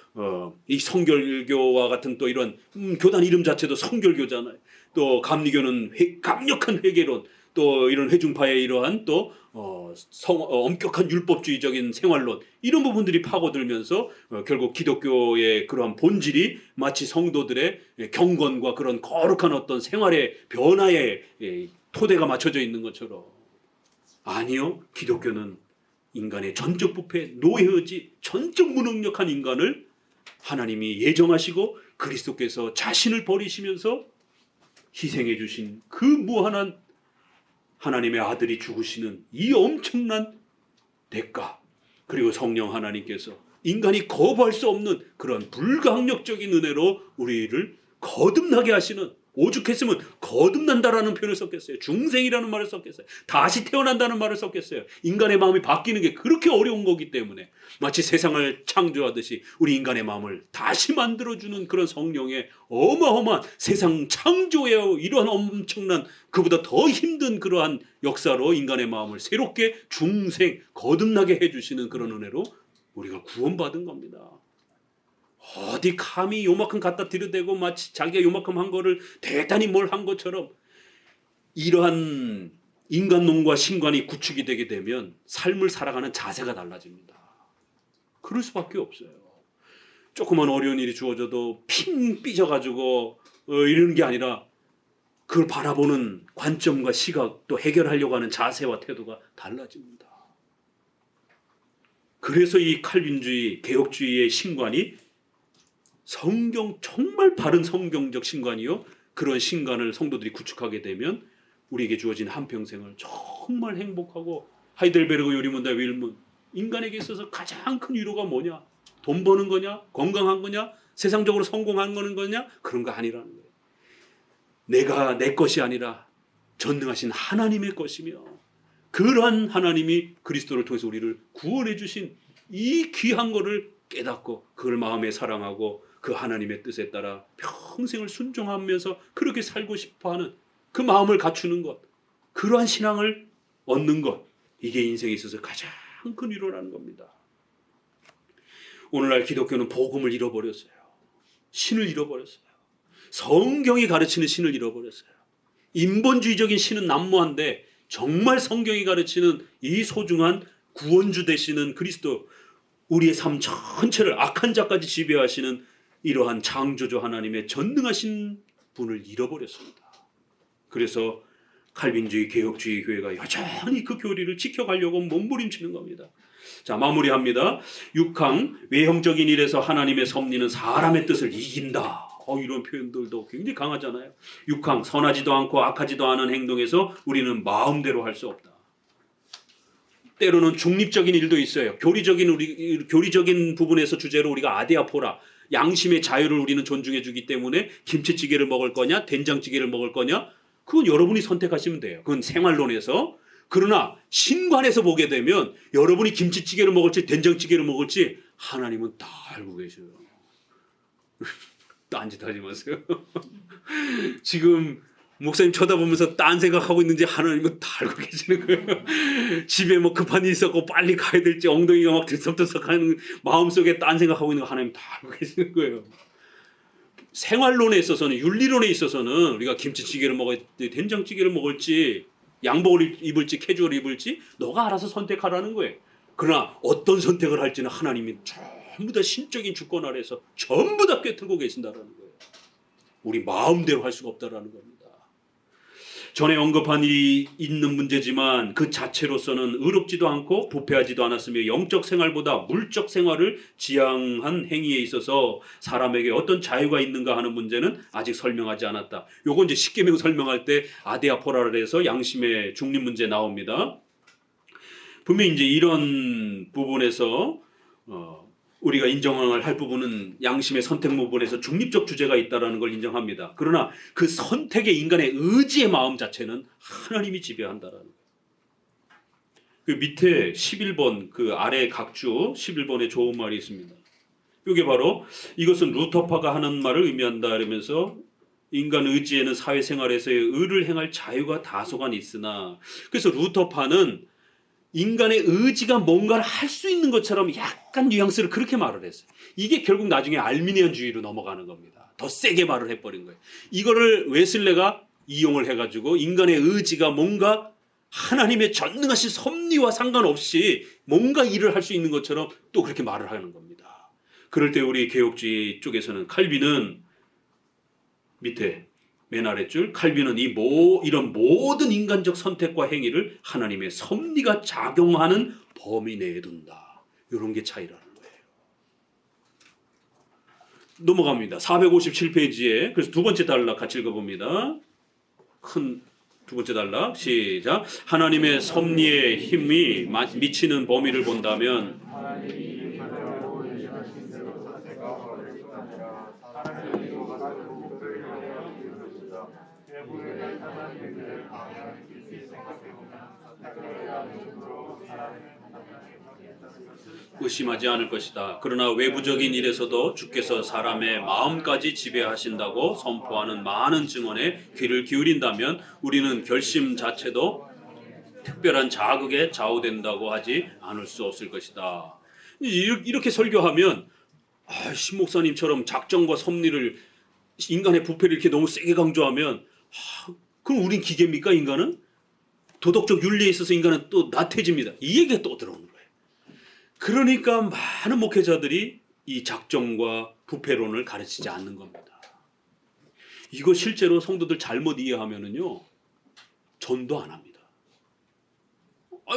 이 성결교와 같은 또 이런 교단 이름 자체도 성결교잖아요. 또 감리교는 강력한 회개론 또 이런 회중파의 이러한 또 엄격한 율법주의적인 생활론 이런 부분들이 파고들면서 결국 기독교의 그러한 본질이 마치 성도들의 경건과 그런 거룩한 어떤 생활의 변화에 토대가 맞춰져 있는 것처럼 아니요. 기독교는 인간의 전적 부패, 노예의지, 전적 무능력한 인간을 하나님이 예정하시고 그리스도께서 자신을 버리시면서 희생해 주신 그 무한한 하나님의 아들이 죽으시는 이 엄청난 대가 그리고 성령 하나님께서 인간이 거부할 수 없는 그런 불가항력적인 은혜로 우리를 거듭나게 하시는 오죽했으면 거듭난다라는 표현을 썼겠어요. 중생이라는 말을 썼겠어요. 다시 태어난다는 말을 썼겠어요. 인간의 마음이 바뀌는 게 그렇게 어려운 거기 때문에 마치 세상을 창조하듯이 우리 인간의 마음을 다시 만들어주는 그런 성령의 어마어마한 세상 창조의 이러한 엄청난 그보다 더 힘든 그러한 역사로 인간의 마음을 새롭게 중생 거듭나게 해주시는 그런 은혜로 우리가 구원받은 겁니다. 어디 감히 요만큼 갖다 들여대고 마치 자기가 요만큼 한 거를 대단히 뭘 한 것처럼 이러한 인간론과 신관이 구축이 되게 되면 삶을 살아가는 자세가 달라집니다. 그럴 수밖에 없어요. 조그만 어려운 일이 주어져도 핑 삐져가지고 이러는 게 아니라 그걸 바라보는 관점과 시각 또 해결하려고 하는 자세와 태도가 달라집니다. 그래서 이 칼빈주의 개혁주의의 신관이 성경 정말 바른 성경적 신관이요. 그런 신관을 성도들이 구축하게 되면 우리에게 주어진 한평생을 정말 행복하고 하이델베르그 요리문다 윌문 인간에게 있어서 가장 큰 위로가 뭐냐? 돈 버는 거냐? 건강한 거냐? 세상적으로 성공하는 거냐? 그런 거 아니라는 거예요. 내가 내 것이 아니라 전능하신 하나님의 것이며 그러한 하나님이 그리스도를 통해서 우리를 구원해 주신 이 귀한 거를 깨닫고 그걸 마음에 사랑하고 그 하나님의 뜻에 따라 평생을 순종하면서 그렇게 살고 싶어하는 그 마음을 갖추는 것 그러한 신앙을 얻는 것, 이게 인생에 있어서 가장 큰 위로라는 겁니다. 오늘날 기독교는 복음을 잃어버렸어요. 신을 잃어버렸어요. 성경이 가르치는 신을 잃어버렸어요. 인본주의적인 신은 난무한데 정말 성경이 가르치는 이 소중한 구원주 되시는 그리스도, 우리의 삶 전체를 악한 자까지 지배하시는 이러한 창조주 하나님의 전능하신 분을 잃어버렸습니다. 그래서 칼빈주의, 개혁주의 교회가 여전히 그 교리를 지켜가려고 몸부림치는 겁니다. 자, 마무리합니다. 6항, 외형적인 일에서 하나님의 섭리는 사람의 뜻을 이긴다. 이런 표현들도 굉장히 강하잖아요. 6항, 선하지도 않고 악하지도 않은 행동에서 우리는 마음대로 할 수 없다. 때로는 중립적인 일도 있어요. 교리적인 부분에서 주제로 우리가 아데아포라, 양심의 자유를 우리는 존중해 주기 때문에 김치찌개를 먹을 거냐, 된장찌개를 먹을 거냐, 그건 여러분이 선택하시면 돼요. 그건 생활론에서. 그러나 신관에서 보게 되면 여러분이 김치찌개를 먹을지 된장찌개를 먹을지 하나님은 다 알고 계셔요. 딴짓 하지 마세요. 지금 목사님 쳐다보면서 딴 생각하고 있는지 하나님은 다 알고 계시는 거예요. 집에 뭐 급한 일이 있었고 빨리 가야 될지 엉덩이가 막 들썩들썩하는 마음속에 딴 생각하고 있는 거 하나님 다 알고 계시는 거예요. 생활론에 있어서는, 윤리론에 있어서는 우리가 김치찌개를 먹을지 된장찌개를 먹을지 양복을 입을지 캐주얼을 입을지 너가 알아서 선택하라는 거예요. 그러나 어떤 선택을 할지는 하나님이 전부 다 신적인 주권 아래서 전부 다 꿰뚫고 계신다라는 거예요. 우리 마음대로 할 수가 없다라는 겁니다. 전에 언급한 일이 있는 문제지만 그 자체로서는 의롭지도 않고 부패하지도 않았으며 영적 생활보다 물적 생활을 지향한 행위에 있어서 사람에게 어떤 자유가 있는가 하는 문제는 아직 설명하지 않았다. 요건 이제 십계명 설명할 때 아데아포라를 해서 양심의 중립 문제 나옵니다. 분명히 이제 이런 부분에서 우리가 인정을 할 부분은 양심의 선택 부분에서 중립적 주제가 있다는 걸 인정합니다. 그러나 그 선택의 인간의 의지의 마음 자체는 하나님이 지배한다라는 거예요. 그 밑에 11번, 그 아래 각주 11번에 좋은 말이 있습니다. 이게 바로 이것은 루터파가 하는 말을 의미한다 이러면서 인간 의지에는 사회생활에서의 의를 행할 자유가 다소간 있으나, 그래서 루터파는 인간의 의지가 뭔가를 할 수 있는 것처럼 약간 뉘앙스를 그렇게 말을 했어요. 이게 결국 나중에 알미니안주의로 넘어가는 겁니다. 더 세게 말을 해버린 거예요. 이거를 웨슬레가 이용을 해가지고 인간의 의지가 뭔가 하나님의 전능하신 섭리와 상관없이 뭔가 일을 할 수 있는 것처럼 또 그렇게 말을 하는 겁니다. 그럴 때 우리 개혁주의 쪽에서는 칼빈은 밑에 맨 아랫줄, 칼빈은 이런 모든 인간적 선택과 행위를 하나님의 섭리가 작용하는 범위 내에 둔다. 이런 게 차이라는 거예요. 넘어갑니다. 457페이지에 그래서 두 번째 단락 같이 읽어봅니다. 큰 두 번째 단락 시작. 하나님의 섭리의 힘이 미치는 범위를 본다면 의심하지 않을 것이다. 그러나 외부적인 일에서도 주께서 사람의 마음까지 지배하신다고 선포하는 많은 증언에 귀를 기울인다면 우리는 결심 자체도 특별한 자극에 좌우된다고 하지 않을 수 없을 것이다. 이렇게 설교하면 신 목사님처럼 작정과 섭리를, 인간의 부패를 이렇게 너무 세게 강조하면 그럼 우린 기계입니까? 인간은? 도덕적 윤리에 있어서 인간은 또 나태해집니다. 이 얘기가 또 들어오는 거예요. 그러니까 많은 목회자들이 이 작정과 부패론을 가르치지 않는 겁니다. 이거 실제로 성도들 잘못 이해하면은요, 전도 안 합니다.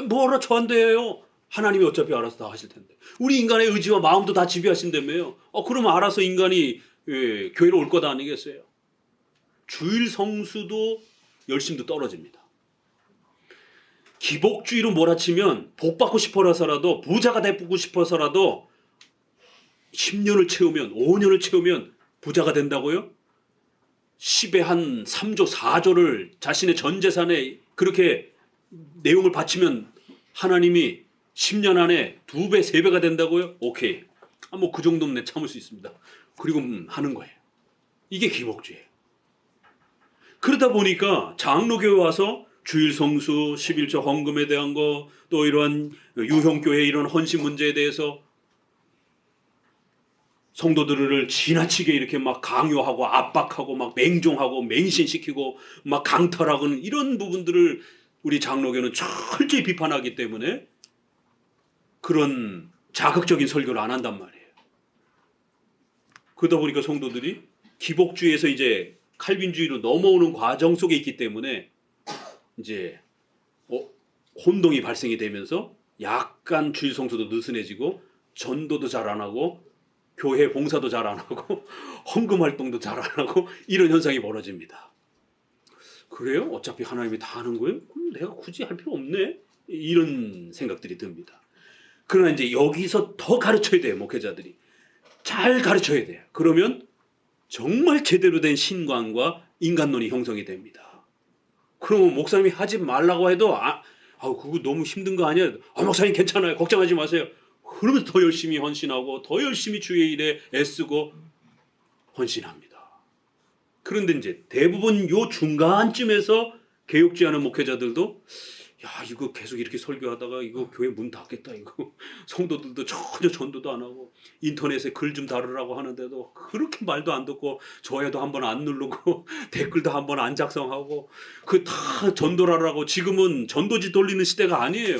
뭐라 저한테요? 하나님이 어차피 알아서 다 하실 텐데. 우리 인간의 의지와 마음도 다 지배하신다며요. 그러면 알아서 인간이 교회로 올 것 아니겠어요? 주일 성수도 열심도 떨어집니다. 기복주의로 몰아치면 복 받고 싶어서라도, 부자가 되고 싶어서라도 10년을 채우면, 5년을 채우면 부자가 된다고요? 10의 한 3조, 4조를 자신의 전 재산에 그렇게 내용을 바치면 하나님이 10년 안에 2배, 3배가 된다고요? 오케이. 뭐 그 정도는 내 참을 수 있습니다. 그리고 하는 거예요. 이게 기복주의예요. 그러다 보니까 장로교회 와서 주일 성수, 11조 헌금에 대한 거, 또 이러한 유형교회 이런 헌신 문제에 대해서 성도들을 지나치게 이렇게 막 강요하고 압박하고 막 맹종하고 맹신시키고 막 강탈하고는 이런 부분들을 우리 장로교는 철저히 비판하기 때문에 그런 자극적인 설교를 안 한단 말이에요. 그러다 보니까 성도들이 기복주의에서 이제 칼빈주의로 넘어오는 과정 속에 있기 때문에 이제 혼동이 발생이 되면서 약간 주일 성수도 느슨해지고 전도도 잘 안 하고 교회 봉사도 잘 안 하고 헌금 활동도 잘 안 하고 이런 현상이 벌어집니다. 그래요? 어차피 하나님이 다 하는 거예요? 그럼 내가 굳이 할 필요 없네? 이런 생각들이 듭니다. 그러나 이제 여기서 더 가르쳐야 돼요. 목회자들이 잘 가르쳐야 돼요. 그러면 정말 제대로 된 신관과 인간론이 형성이 됩니다. 그러면 목사님이 하지 말라고 해도 그거 너무 힘든 거 아니야? 목사님 괜찮아요. 걱정하지 마세요. 그러면서 더 열심히 헌신하고 더 열심히 주의 일에 애쓰고 헌신합니다. 그런데 이제 대부분 요 중간쯤에서 개혁주의하는 목회자들도 이거 계속 이렇게 설교하다가 이거 교회 문 닫겠다 이거. 성도들도 전혀 전도도 안 하고 인터넷에 글 좀 다루라고 하는데도 그렇게 말도 안 듣고 좋아요도 한번 안 누르고 댓글도 한번 안 작성하고 그 다 전도라라고. 지금은 전도지 돌리는 시대가 아니에요.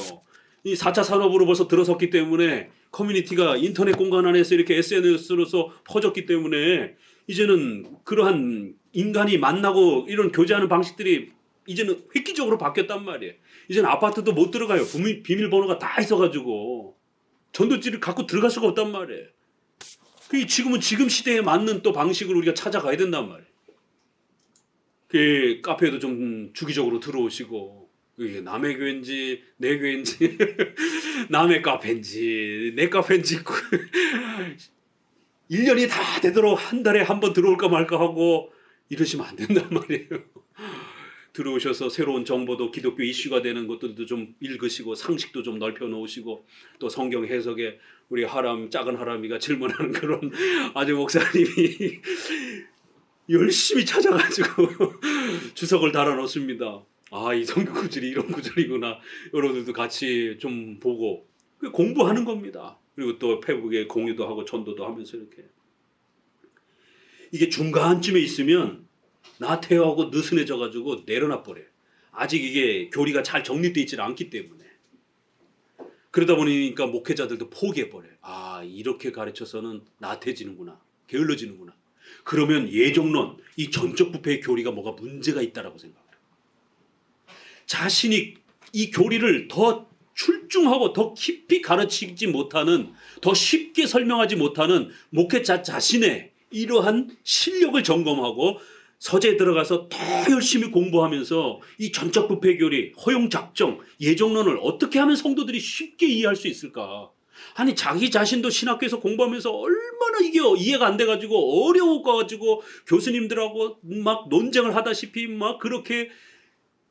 이 4차 산업으로 벌써 들어섰기 때문에 커뮤니티가 인터넷 공간 안에서 이렇게 SNS로서 퍼졌기 때문에 이제는 그러한 인간이 만나고 이런 교제하는 방식들이 이제는 획기적으로 바뀌었단 말이에요. 이제는 아파트도 못 들어가요. 비밀번호가 다 있어가지고 전도지를 갖고 들어갈 수가 없단 말이에요. 지금은 지금 시대에 맞는 또 방식을 우리가 찾아가야 된단 말이에요. 그 카페에도 좀 주기적으로 들어오시고 이게 남의 교회인지 내 교회인지 남의 카페인지 내 카페인지 1년이 다 되도록 한 달에 한 번 들어올까 말까 하고 이러시면 안 된단 말이에요. 들어오셔서 새로운 정보도 기독교 이슈가 되는 것들도 좀 읽으시고 상식도 좀 넓혀 놓으시고 또 성경 해석에 우리 작은 하람이가 질문하는 그런 아주 목사님이 열심히 찾아가지고 주석을 달아 놓습니다. 이 성경 구절이 이런 구절이구나. 여러분들도 같이 좀 보고 공부하는 겁니다. 그리고 또 페북에 공유도 하고 전도도 하면서 이렇게. 이게 중간쯤에 있으면 나태하고 느슨해져가지고 내려놔 버려요. 아직 이게 교리가 잘 정립되어 있지 않기 때문에. 그러다 보니까 목회자들도 포기해버려요. 이렇게 가르쳐서는 나태해지는구나. 게을러지는구나. 그러면 예정론, 이 전적 부패의 교리가 뭐가 문제가 있다라고 생각해요. 자신이 이 교리를 더 출중하고 더 깊이 가르치지 못하는, 더 쉽게 설명하지 못하는 목회자 자신의 이러한 실력을 점검하고 서재에 들어가서 더 열심히 공부하면서 이 전적 부패 교리, 허용 작정, 예정론을 어떻게 하면 성도들이 쉽게 이해할 수 있을까? 아니 자기 자신도 신학교에서 공부하면서 얼마나 이게 이해가 안 돼가지고 어려워가지고 교수님들하고 막 논쟁을 하다시피 막 그렇게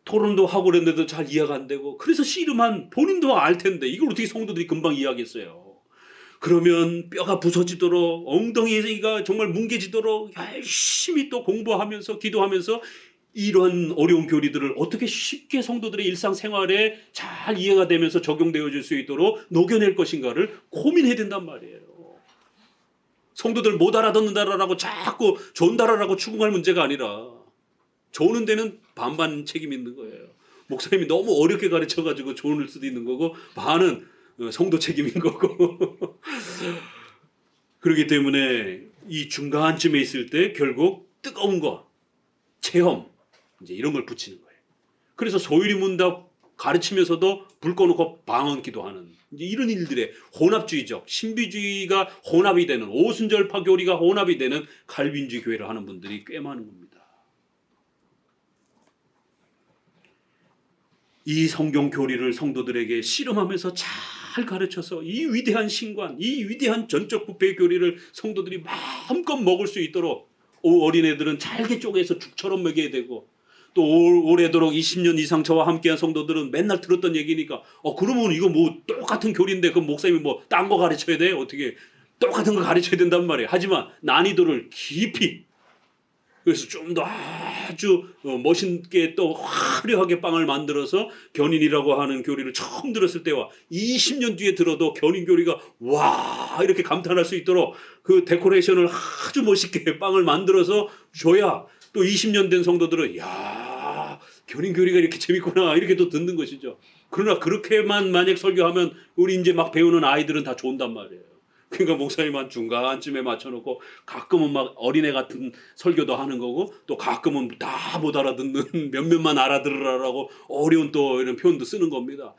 토론도 하고 그랬는데도 잘 이해가 안 되고, 그래서 씨름한 본인도 알 텐데 이걸 어떻게 성도들이 금방 이해하겠어요? 그러면 뼈가 부서지도록 엉덩이가 정말 뭉개지도록 열심히 또 공부하면서 기도하면서 이런 어려운 교리들을 어떻게 쉽게 성도들의 일상생활에 잘 이해가 되면서 적용되어질 수 있도록 녹여낼 것인가를 고민해야 된단 말이에요. 성도들 못 알아듣는다라고 자꾸 존달하라고 추궁할 문제가 아니라 조는 데는 반반 책임 있는 거예요. 목사님이 너무 어렵게 가르쳐가지고 조는 수도 있는 거고 반은 성도 책임인 거고. 그렇기 때문에 이 중간쯤에 있을 때 결국 뜨거운 거, 체험, 이제 이런 걸 붙이는 거예요. 그래서 소율이 문답 가르치면서도 불 꺼놓고 방언 기도하는 이제 이런 일들에 혼합주의적, 신비주의가 혼합이 되는, 오순절파 교리가 혼합이 되는 칼빈주의 교회를 하는 분들이 꽤 많은 겁니다. 이 성경 교리를 성도들에게 씨름하면서 잘 가르쳐서 이 위대한 신관, 이 위대한 전적 부패의 교리를 성도들이 마음껏 먹을 수 있도록 어린애들은 잘게 쪼개서 죽처럼 먹여야 되고, 또 오래도록 20년 이상 저와 함께한 성도들은 맨날 들었던 얘기니까 그러면 이거 뭐 똑같은 교리인데 그럼 목사님이 뭐 딴 거 가르쳐야 돼? 어떻게 똑같은 거 가르쳐야 된단 말이에요. 하지만 난이도를 깊이 그래서 좀 더 아주 멋있게 또 화려하게 빵을 만들어서 견인이라고 하는 교리를 처음 들었을 때와 20년 뒤에 들어도 견인 교리가 와 이렇게 감탄할 수 있도록 그 데코레이션을 아주 멋있게 빵을 만들어서 줘야 또 20년 된 성도들은 야 견인 교리가 이렇게 재밌구나 이렇게 또 듣는 것이죠. 그러나 그렇게만 만약 설교하면 우리 이제 막 배우는 아이들은 다 좋은단 말이에요. 그러니까 목사님은 중간쯤에 맞춰놓고 가끔은 막 어린애 같은 설교도 하는 거고 또 가끔은 다 못 알아듣는 몇몇만 알아들으라고 어려운 또 이런 표현도 쓰는 겁니다.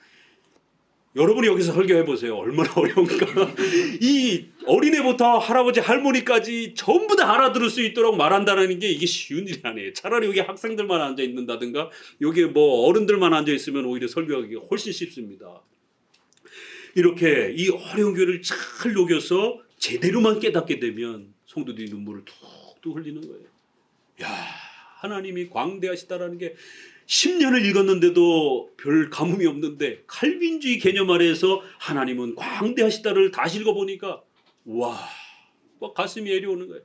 여러분이 여기서 설교해 보세요. 얼마나 어려운가. 이 어린애부터 할아버지 할머니까지 전부 다 알아들을 수 있도록 말한다는 게 이게 쉬운 일이 아니에요. 차라리 여기 학생들만 앉아 있는다든가 여기 뭐 어른들만 앉아 있으면 오히려 설교하기 훨씬 쉽습니다. 이렇게 이 어려운 교회를 잘 녹여서 제대로만 깨닫게 되면 성도들이 눈물을 툭툭 흘리는 거예요. 야, 하나님이 광대하시다라는 게 10년을 읽었는데도 별 감흥이 없는데 칼빈주의 개념 아래에서 하나님은 광대하시다를 다시 읽어보니까 와, 막 가슴이 애려오는 거예요.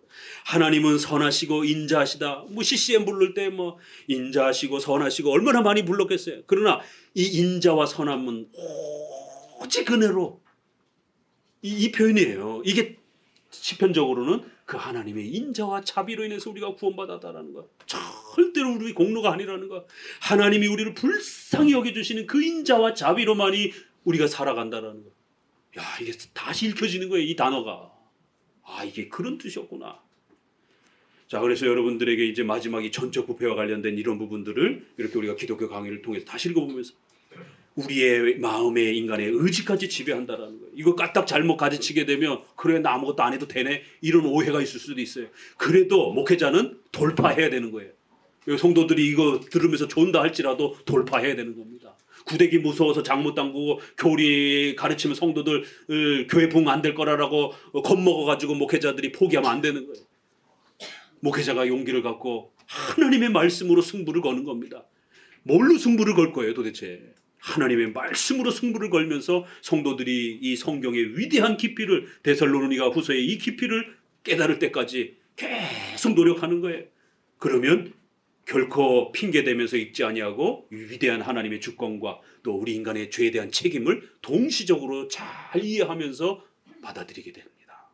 하나님은 선하시고 인자하시다. 뭐 CCM 부를 때 뭐 인자하시고 선하시고 얼마나 많이 불렀겠어요. 그러나 이 인자와 선함은 오직 은혜로 이 표현이에요. 이게 시편적으로는 그 하나님의 인자와 자비로 인해서 우리가 구원받았다라는 거야. 절대로 우리 공로가 아니라는 거야. 하나님이 우리를 불쌍히 여겨주시는 그 인자와 자비로만이 우리가 살아간다라는 거야. 야, 이게 다시 읽혀지는 거예요. 이 단어가. 아, 이게 그런 뜻이었구나. 자, 그래서 여러분들에게 이제 마지막 이 전적 부패와 관련된 이런 부분들을 이렇게 우리가 기독교 강의를 통해서 다시 읽어보면서 우리의 마음에 인간의 의지까지 지배한다라는 거예요. 이거 까딱 잘못 가르치게 되면 그래 나 아무것도 안 해도 되네 이런 오해가 있을 수도 있어요. 그래도 목회자는 돌파해야 되는 거예요. 성도들이 이거 들으면서 좋은다 할지라도 돌파해야 되는 겁니다. 구대기 무서워서 장 못 담그고 교리 가르치면 성도들 교회 부흥 안 될 거라고 겁먹어가지고 목회자들이 포기하면 안 되는 거예요. 목회자가 용기를 갖고 하나님의 말씀으로 승부를 거는 겁니다. 뭘로 승부를 걸 거예요 도대체? 하나님의 말씀으로 승부를 걸면서 성도들이 이 성경의 위대한 깊이를 데살로니가 후서의 이 깊이를 깨달을 때까지 계속 노력하는 거예요. 그러면 결코 핑계대면서 있지 아니하고 위대한 하나님의 주권과 또 우리 인간의 죄에 대한 책임을 동시적으로 잘 이해하면서 받아들이게 됩니다.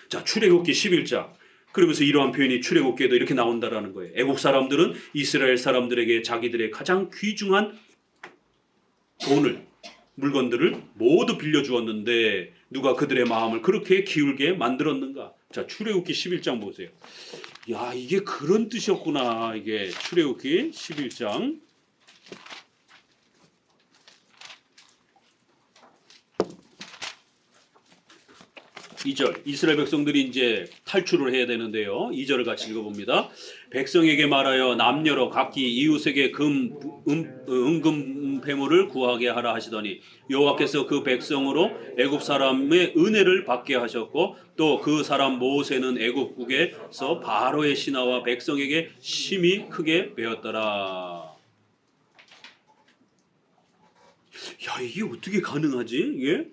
자, 출애굽기 11장. 그러면서 이러한 표현이 출애굽기에도 이렇게 나온다라는 거예요. 애국 사람들은 이스라엘 사람들에게 자기들의 가장 귀중한 돈을 물건들을 모두 빌려주었는데 누가 그들의 마음을 그렇게 기울게 만들었는가? 자, 출애굽기 11장 보세요. 야, 이게 그런 뜻이었구나. 이게 출애굽기 11장 2절. 이스라엘 백성들이 이제 탈출을 해야 되는데요. 2절을 같이 읽어봅니다. 백성에게 말하여 남녀로 각기 이웃에게 은금 배물을 구하게 하라 하시더니 여호와께서 그 백성으로 애굽 사람의 은혜를 받게 하셨고 또 그 사람 모세는 애굽국에서 바로의 신하와 백성에게 심히 크게 배웠더라. 야, 이게 어떻게 가능하지? 이게?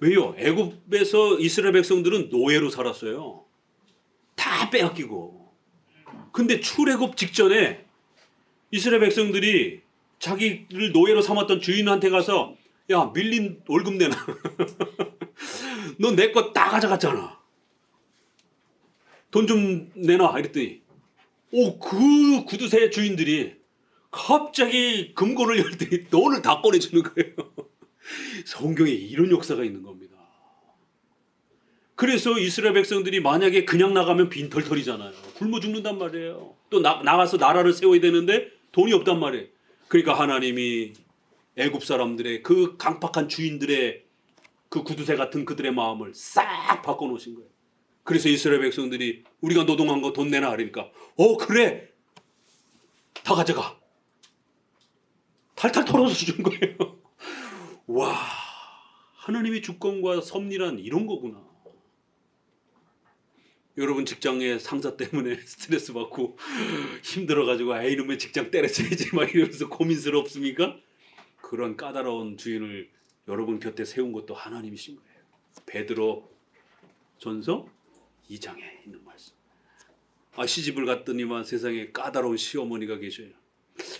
왜요? 애굽에서 이스라엘 백성들은 노예로 살았어요. 다 빼앗기고. 근데 출애굽 직전에 이스라엘 백성들이 자기를 노예로 삼았던 주인한테 가서 야, 밀린 월급 내놔. 너 내 거 다 가져갔잖아. 돈 좀 내놔. 이랬더니 그 구두쇠 주인들이 갑자기 금고를 열더니 돈을 다 꺼내주는 거예요. 성경에 이런 역사가 있는 겁니다. 그래서 이스라엘 백성들이 만약에 그냥 나가면 빈털털이잖아요. 굶어 죽는단 말이에요. 또 나가서 나라를 세워야 되는데 돈이 없단 말이에요. 그러니까 하나님이 애굽 사람들의 그 강팍한 주인들의 그 구두쇠 같은 그들의 마음을 싹 바꿔놓으신 거예요. 그래서 이스라엘 백성들이 우리가 노동한 거 돈 내놔 그러니까 그래 다 가져가. 탈탈 털어서 준 거예요. 와, 하나님의 주권과 섭리란 이런 거구나. 여러분 직장에 상사 때문에 스트레스 받고 힘들어가지고 이놈의 직장 때려쳐야지 막 이러면서 고민스럽습니까? 그런 까다로운 주인을 여러분 곁에 세운 것도 하나님이신 거예요. 베드로 전서 2장에 있는 말씀. 시집을 갔더니만 세상에 까다로운 시어머니가 계셔요.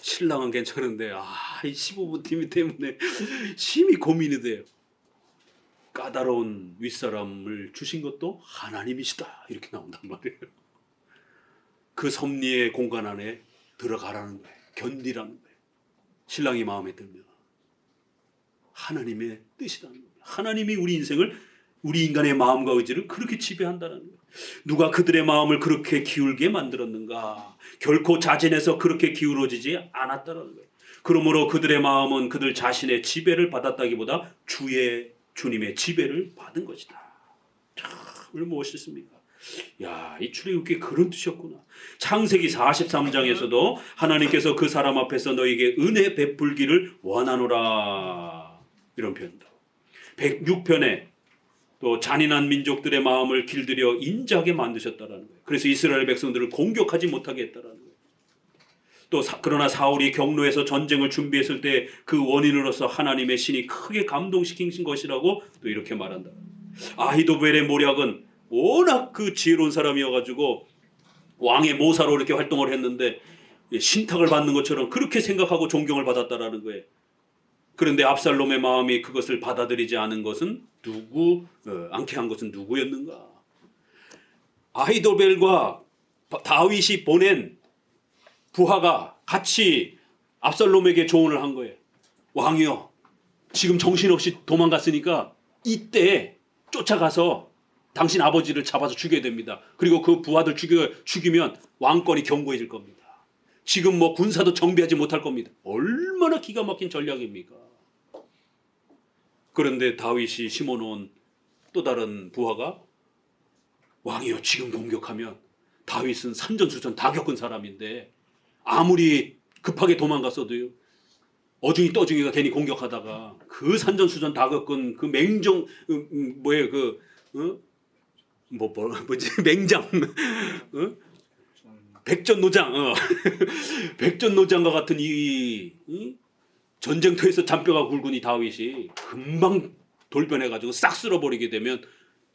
신랑은 괜찮은데 이 시부부 팀이 때문에 심히 고민이 돼요. 까다로운 윗사람을 주신 것도 하나님이시다 이렇게 나온단 말이에요. 그 섭리의 공간 안에 들어가라는 거예요. 견디라는 거예요. 신랑이 마음에 들면 하나님의 뜻이라는 거예요. 하나님이 우리 인생을, 우리 인간의 마음과 의지를 그렇게 지배한다는 거예요. 누가 그들의 마음을 그렇게 기울게 만들었는가? 결코 자진해서 그렇게 기울어지지 않았다는 거예요. 그러므로 그들의 마음은 그들 자신의 지배를 받았다기보다 주님의 지배를 받은 것이다. 참 멋있습니까? 이 출애굽기에 그런 뜻이었구나. 창세기 43장에서도 하나님께서 그 사람 앞에서 너에게 은혜 베풀기를 원하노라 이런 표현도. 106편에 또 잔인한 민족들의 마음을 길들여 인자하게 만드셨다라는 거예요. 그래서 이스라엘 백성들을 공격하지 못하게 했다라는 거예요. 또 그러나 사울이 경로에서 전쟁을 준비했을 때 그 원인으로서 하나님의 신이 크게 감동시킨 것이라고 또 이렇게 말한다. 아히도벨의 모략은 워낙 그 지혜로운 사람이어가지고 왕의 모사로 이렇게 활동을 했는데 신탁을 받는 것처럼 그렇게 생각하고 존경을 받았다라는 거예요. 그런데 압살롬의 마음이 그것을 받아들이지 않은 것은 않게 한 것은 누구였는가? 아히도벨과 다윗이 보낸 부하가 같이 압살롬에게 조언을 한 거예요. 왕이여, 지금 정신없이 도망갔으니까 이때 쫓아가서 당신 아버지를 잡아서 죽여야 됩니다. 그리고 그 부하들 죽이면 왕권이 견고해질 겁니다. 지금 군사도 정비하지 못할 겁니다. 얼마나 기가 막힌 전략입니까? 그런데 다윗이 심어놓은 또 다른 부하가 왕이여, 지금 공격하면 다윗은 산전수전 다 겪은 사람인데 아무리 급하게 도망갔어도요, 어중이 떠중이가 괜히 공격하다가 그 산전수전 다 겪은 그 맹장 백전노장 백전노장과 같은 이 전쟁터에서 잔뼈가 굵은 이 다윗이 금방 돌변해가지고 싹 쓸어버리게 되면,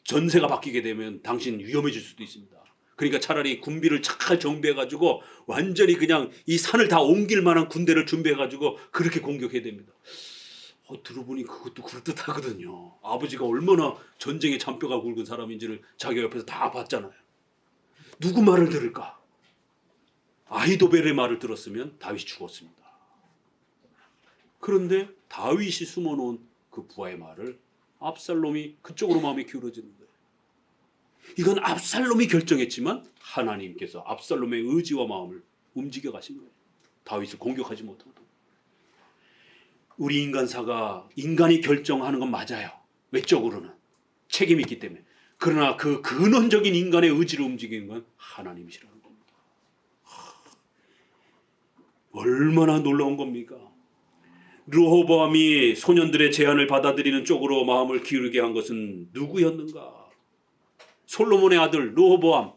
전세가 바뀌게 되면 당신 위험해질 수도 있습니다. 그러니까 차라리 군비를 착하게 정비해가지고 완전히 그냥 이 산을 다 옮길 만한 군대를 준비해가지고 그렇게 공격해야 됩니다. 들어보니 그것도 그럴듯하거든요. 아버지가 얼마나 전쟁에 잔뼈가 굵은 사람인지를 자기 옆에서 다 봤잖아요. 누구 말을 들을까? 아히도벨의 말을 들었으면 다윗이 죽었습니다. 그런데 다윗이 숨어놓은 그 부하의 말을 압살롬이 그쪽으로 마음이 기울어지는 거예요. 이건 압살롬이 결정했지만 하나님께서 압살롬의 의지와 마음을 움직여 가신 거예요. 다윗을 공격하지 못하도록. 우리 인간사가 인간이 결정하는 건 맞아요. 외적으로는 책임이 있기 때문에. 그러나 그 근원적인 인간의 의지를 움직이는 건 하나님이시라는 겁니다. 얼마나 놀라운 겁니까? 르호보암이 소년들의 제안을 받아들이는 쪽으로 마음을 기울게 한 것은 누구였는가? 솔로몬의 아들 르호보암.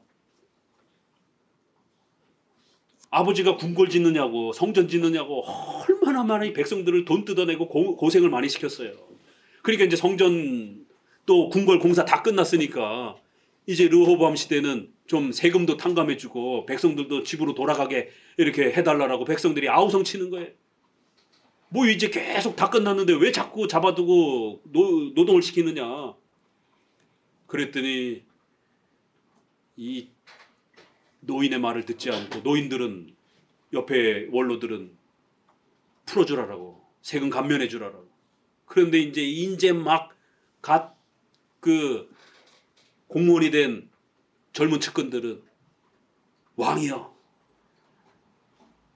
아버지가 궁궐 짓느냐고, 성전 짓느냐고 얼마나 많이 백성들을 돈 뜯어내고 고생을 많이 시켰어요. 그러니까 이제 성전 또 궁궐 공사 다 끝났으니까 이제 르호보암 시대는 좀 세금도 탕감해주고 백성들도 집으로 돌아가게 이렇게 해달라고 백성들이 아우성 치는 거예요. 이제 계속 다 끝났는데 왜 자꾸 잡아두고 노동을 시키느냐. 그랬더니 이 노인의 말을 듣지 않고 노인들은, 옆에 원로들은 풀어주라라고, 세금 감면해주라라고. 그런데 이제 막 그 공무원이 된 젊은 측근들은 왕이여,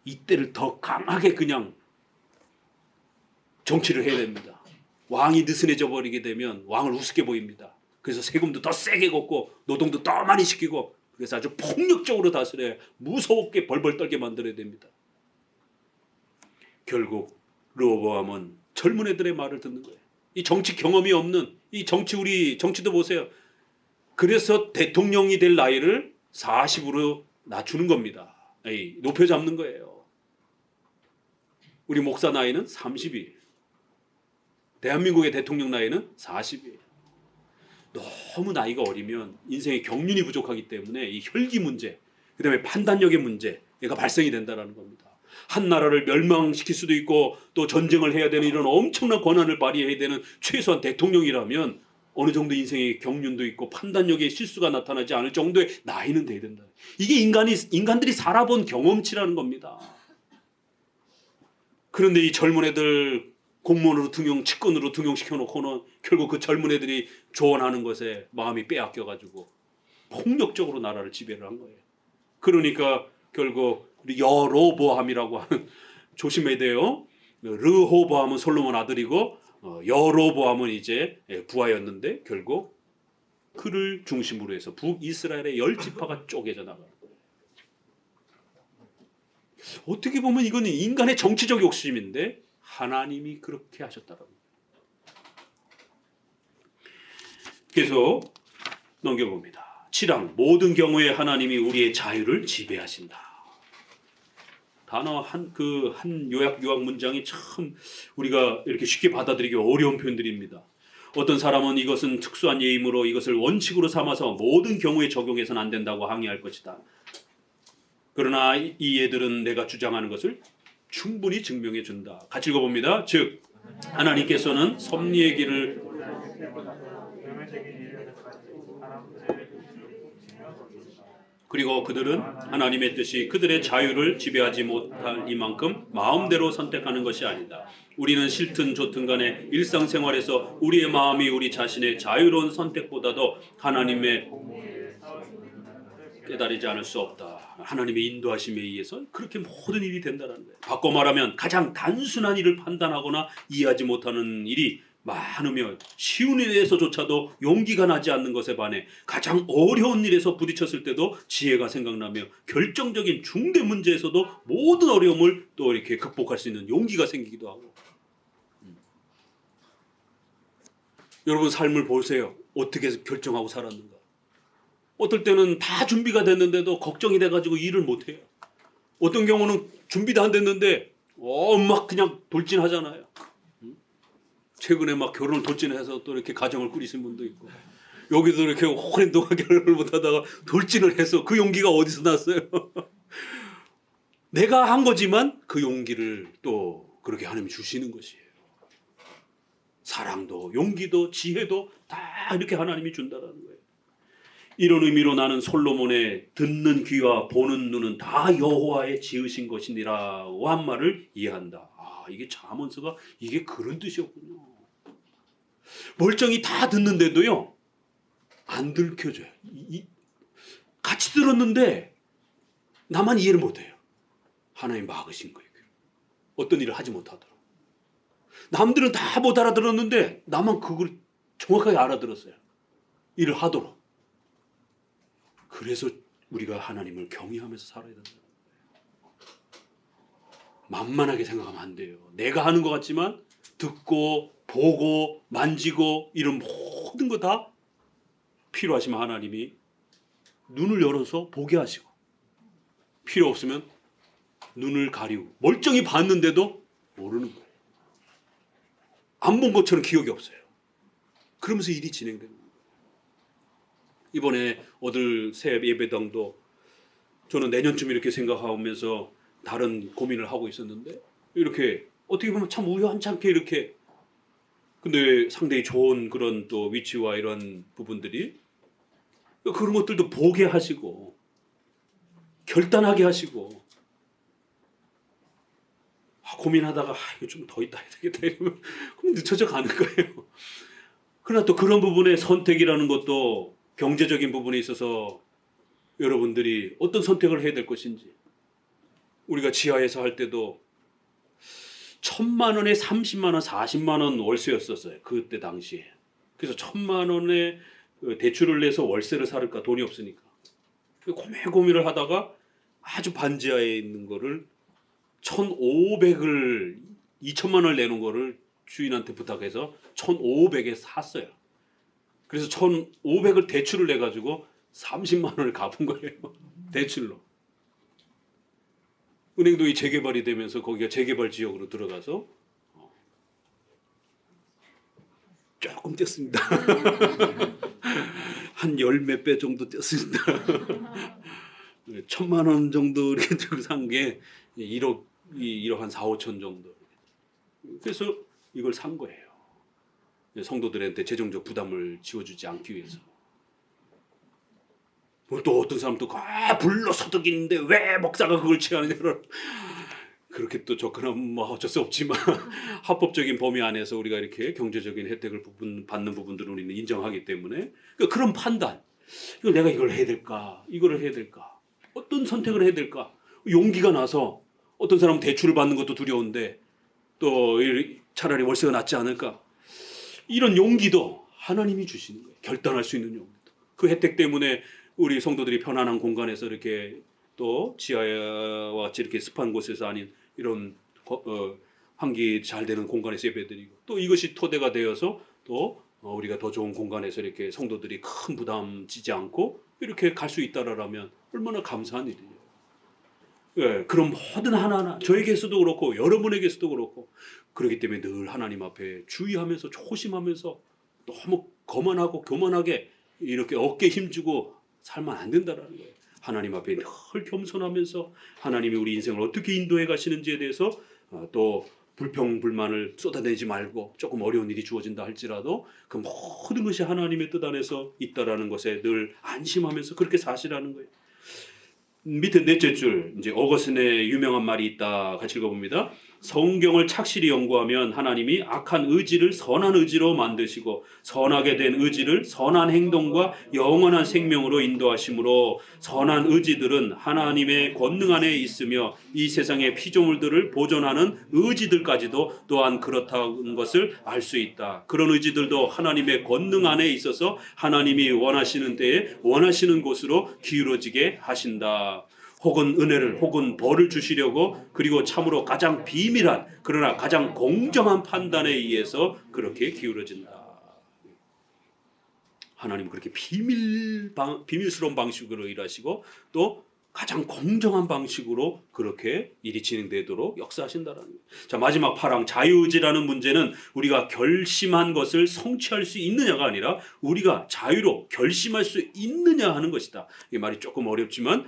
이때를 더 강하게 그냥 정치를 해야 됩니다. 왕이 느슨해져 버리게 되면 왕을 우습게 보입니다. 그래서 세금도 더 세게 걷고 노동도 더 많이 시키고, 그래서 아주 폭력적으로 다스려야 무섭게 벌벌 떨게 만들어야 됩니다. 결국 르호보암은 젊은 애들의 말을 듣는 거예요. 이 정치 경험이 없는 우리 정치도 보세요. 그래서 대통령이 될 나이를 40으로 낮추는 겁니다. 높여 잡는 거예요. 우리 목사 나이는 30이에요. 대한민국의 대통령 나이는 40이에요. 너무 나이가 어리면 인생의 경륜이 부족하기 때문에 이 혈기 문제, 그다음에 판단력의 문제가 발생이 된다는 겁니다. 한 나라를 멸망시킬 수도 있고 또 전쟁을 해야 되는 이런 엄청난 권한을 발휘해야 되는 최소한 대통령이라면 어느 정도 인생의 경륜도 있고 판단력에 실수가 나타나지 않을 정도의 나이는 돼야 된다. 이게 인간들이 살아본 경험치라는 겁니다. 그런데 이 젊은 애들 공무원으로 직권으로 등용시켜놓고는 결국 그 젊은 애들이 조언하는 것에 마음이 빼앗겨가지고 폭력적으로 나라를 지배를 한 거예요. 그러니까 결국 우리 여로보암이라고 하는, 조심해야 돼요. 르호보암은 솔로몬 아들이고 여로보암은 이제 부하였는데 결국 그를 중심으로 해서 북이스라엘의 10지파가 쪼개져 나가는 거예요. 어떻게 보면 이거는 인간의 정치적 욕심인데 하나님이 그렇게 하셨다는 거예요. 계속 넘겨봅니다. 7항 모든 경우에 하나님이 우리의 자유를 지배하신다. 단어 한 요약 문장이 참 우리가 이렇게 쉽게 받아들이기 어려운 표현들입니다. 어떤 사람은 이것은 특수한 예임으로 이것을 원칙으로 삼아서 모든 경우에 적용해서는 안 된다고 항의할 것이다. 그러나 이 예들은 내가 주장하는 것을 충분히 증명해 준다. 같이 읽어봅니다. 즉 하나님께서는 섭리의 길을 그리고 그들은 하나님의 뜻이 그들의 자유를 지배하지 못할 이만큼 마음대로 선택하는 것이 아니다. 우리는 싫든 좋든 간에 일상생활에서 우리의 마음이 우리 자신의 자유로운 선택보다도 하나님의 깨달이지 않을 수 없다. 하나님의 인도하심에 의해서 그렇게 모든 일이 된다는 거예요. 바꿔 말하면 가장 단순한 일을 판단하거나 이해하지 못하는 일이 많으며 쉬운 일에서조차도 용기가 나지 않는 것에 반해 가장 어려운 일에서 부딪혔을 때도 지혜가 생각나며 결정적인 중대 문제에서도 모든 어려움을 또 이렇게 극복할 수 있는 용기가 생기기도 하고. 여러분 삶을 보세요. 어떻게 결정하고 살았는가. 어떨 때는 다 준비가 됐는데도 걱정이 돼가지고 일을 못해요. 어떤 경우는 준비도 안 됐는데 막 그냥 돌진하잖아요. 최근에 막 결혼을 돌진해서 또 이렇게 가정을 꾸리신 분도 있고, 여기도 이렇게 오랜 동안 결혼을 못하다가 돌진을 해서 그 용기가 어디서 났어요? 내가 한 거지만 그 용기를 또 그렇게 하나님이 주시는 것이에요. 사랑도 용기도 지혜도 다 이렇게 하나님이 준다는 거예요. 이런 의미로 나는 솔로몬의 듣는 귀와 보는 눈은 다 여호와의 지으신 것이니라고 한 말을 이해한다. 이게 잠언서가 이게 그런 뜻이었군요. 멀쩡히 다 듣는데도요 안 들켜져요. 같이 들었는데 나만 이해를 못해요. 하나님 막으신 거예요. 어떤 일을 하지 못하도록. 남들은 다 못 알아들었는데 나만 그걸 정확하게 알아들었어요. 일을 하도록. 그래서 우리가 하나님을 경외하면서 살아야 된다. 만만하게 생각하면 안 돼요. 내가 하는 것 같지만 듣고 보고 만지고 이런 모든 거 다 필요하시면 하나님이 눈을 열어서 보게 하시고, 필요 없으면 눈을 가리고 멀쩡히 봤는데도 모르는 거예요. 안 본 것처럼 기억이 없어요. 그러면서 일이 진행되는 거예요. 이번에 얻을 새 예배당도 저는 내년쯤 이렇게 생각하면서 다른 고민을 하고 있었는데, 이렇게 어떻게 보면 참 우연찮게 이렇게, 근데 상당히 좋은 그런 또 위치와 이런 부분들이 그런 것들도 보게 하시고 결단하게 하시고, 고민하다가 이거 좀 더 있다 해야 되겠다 이러면 그럼 늦춰져 가는 거예요. 그러나 또 그런 부분의 선택이라는 것도 경제적인 부분에 있어서 여러분들이 어떤 선택을 해야 될 것인지, 우리가 지하에서 할 때도 1,000만 원에 30만 원, 40만 원 월세였었어요. 그때 당시에. 그래서 1,000만 원에 대출을 내서 월세를 살까 돈이 없으니까. 고민을 하다가 아주 반지하에 있는 거를 1,500을 2천만 원을 내는 거를 주인한테 부탁해서 1,500에 샀어요. 그래서 1,500을 대출을 내가지고 30만 원을 갚은 거예요. 대출로. 은행도 이 재개발이 되면서 거기가 재개발 지역으로 들어가서 조금 뛰었습니다. 한 열 몇 배 정도 뛰었습니다. 1,000만 원 정도 이렇게 들고 산 게 1억 한 4, 5천 정도. 그래서 이걸 산 거예요. 성도들한테 재정적 부담을 지워주지 않기 위해서. 또 어떤 사람도 불러서득이는데 왜 목사가 그걸 취하느냐를 그렇게 또 접근하면 뭐 어쩔 수 없지만 합법적인 범위 안에서 우리가 이렇게 경제적인 혜택을 받는 부분들은 우리는 인정하기 때문에 그런 판단, 이걸 해야 될까, 이거를 해야 될까, 어떤 선택을 해야 될까, 용기가 나서 어떤 사람은 대출을 받는 것도 두려운데 또 차라리 월세가 낫지 않을까, 이런 용기도 하나님이 주시는 거예요. 결단할 수 있는 용기도. 그 혜택 때문에 우리 성도들이 편안한 공간에서 이렇게 또 지하와 같이 이렇게 습한 곳에서 아닌 이런 환기 잘 되는 공간에서 예배드리고, 또 이것이 토대가 되어서 또 우리가 더 좋은 공간에서 이렇게 성도들이 큰 부담 지지 않고 이렇게 갈 수 있다라면 얼마나 감사한 일이에요. 예, 그럼 모든 하나하나 저에게서도 그렇고 여러분에게서도 그렇고, 그렇기 때문에 늘 하나님 앞에 주의하면서 조심하면서 너무 거만하고 교만하게 이렇게 어깨 힘주고 살면 안 된다라는 거예요. 하나님 앞에 늘 겸손하면서 하나님이 우리 인생을 어떻게 인도해 가시는지에 대해서 또 불평불만을 쏟아내지 말고, 조금 어려운 일이 주어진다 할지라도 그 모든 것이 하나님의 뜻 안에서 있다라는 것에 늘 안심하면서 그렇게 사시라는 거예요. 밑에 넷째 줄, 이제 어거스틴의 유명한 말이 있다. 같이 읽어봅니다. 성경을 착실히 연구하면 하나님이 악한 의지를 선한 의지로 만드시고 선하게 된 의지를 선한 행동과 영원한 생명으로 인도하시므로, 선한 의지들은 하나님의 권능 안에 있으며 이 세상의 피조물들을 보존하는 의지들까지도 또한 그렇다는 것을 알 수 있다. 그런 의지들도 하나님의 권능 안에 있어서 하나님이 원하시는 때에 원하시는 곳으로 기울어지게 하신다. 혹은 은혜를 혹은 벌을 주시려고, 그리고 참으로 가장 비밀한 그러나 가장 공정한 판단에 의해서 그렇게 기울어진다. 하나님은 그렇게 비밀스러운 방식으로 일하시고 또 가장 공정한 방식으로 그렇게 일이 진행되도록 역사하신다는 거예요. 자, 마지막 파랑, 자유의지라는 문제는 우리가 결심한 것을 성취할 수 있느냐가 아니라 우리가 자유로 결심할 수 있느냐 하는 것이다. 이 말이 조금 어렵지만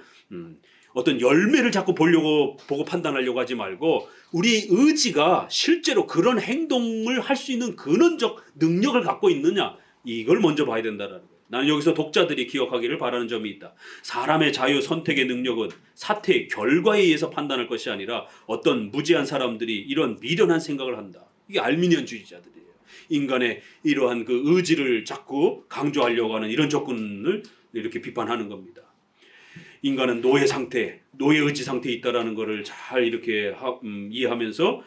어떤 열매를 자꾸 보고 판단하려고 하지 말고, 우리 의지가 실제로 그런 행동을 할 수 있는 근원적 능력을 갖고 있느냐, 이걸 먼저 봐야 된다는 거예요. 나는 여기서 독자들이 기억하기를 바라는 점이 있다. 사람의 자유 선택의 능력은 사태의 결과에 의해서 판단할 것이 아니라 어떤 무지한 사람들이 이런 미련한 생각을 한다. 이게 알미니언주의자들이에요. 인간의 이러한 그 의지를 자꾸 강조하려고 하는 이런 접근을 이렇게 비판하는 겁니다. 인간은 노예 의지 상태에 있다라는 것을 잘 이렇게 이해하면서,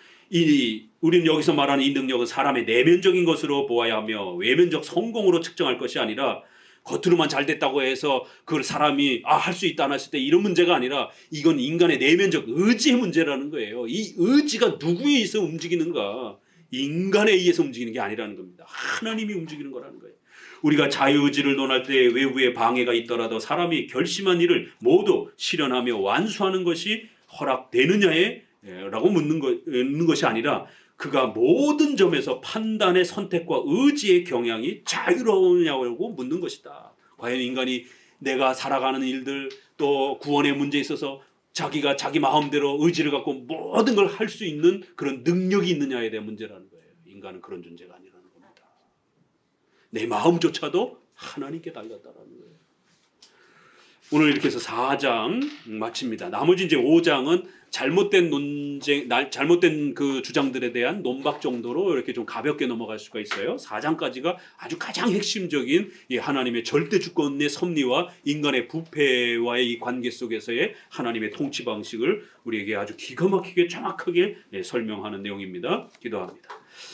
우리는 여기서 말하는 이 능력은 사람의 내면적인 것으로 보아야 하며 외면적 성공으로 측정할 것이 아니라, 겉으로만 잘 됐다고 해서 그걸 사람이 할 수 있다 안 했을 때 이런 문제가 아니라, 이건 인간의 내면적 의지의 문제라는 거예요. 이 의지가 누구에 의해서 움직이는가, 인간에 의해서 움직이는 게 아니라는 겁니다. 하나님이 움직이는 거라는 거예요. 우리가 자유의지를 논할 때 외부의 방해가 있더라도 사람이 결심한 일을 모두 실현하며 완수하는 것이 허락되느냐라고 묻는 것이 아니라, 그가 모든 점에서 판단의 선택과 의지의 경향이 자유로우냐고 묻는 것이다. 과연 인간이 내가 살아가는 일들, 또 구원의 문제에 있어서 자기가 자기 마음대로 의지를 갖고 모든 걸 할 수 있는 그런 능력이 있느냐에 대한 문제라는 거예요. 인간은 그런 존재가 아니라는 겁니다. 내 마음조차도 하나님께 달렸다라는 거예요. 오늘 이렇게 해서 4장 마칩니다. 나머지 이제 5장은 잘못된 그 주장들에 대한 논박 정도로 이렇게 좀 가볍게 넘어갈 수가 있어요. 4장까지가 아주 가장 핵심적인 이 하나님의 절대 주권의 섭리와 인간의 부패와의 이 관계 속에서의 하나님의 통치 방식을 우리에게 아주 기가 막히게 정확하게 설명하는 내용입니다. 기도합니다.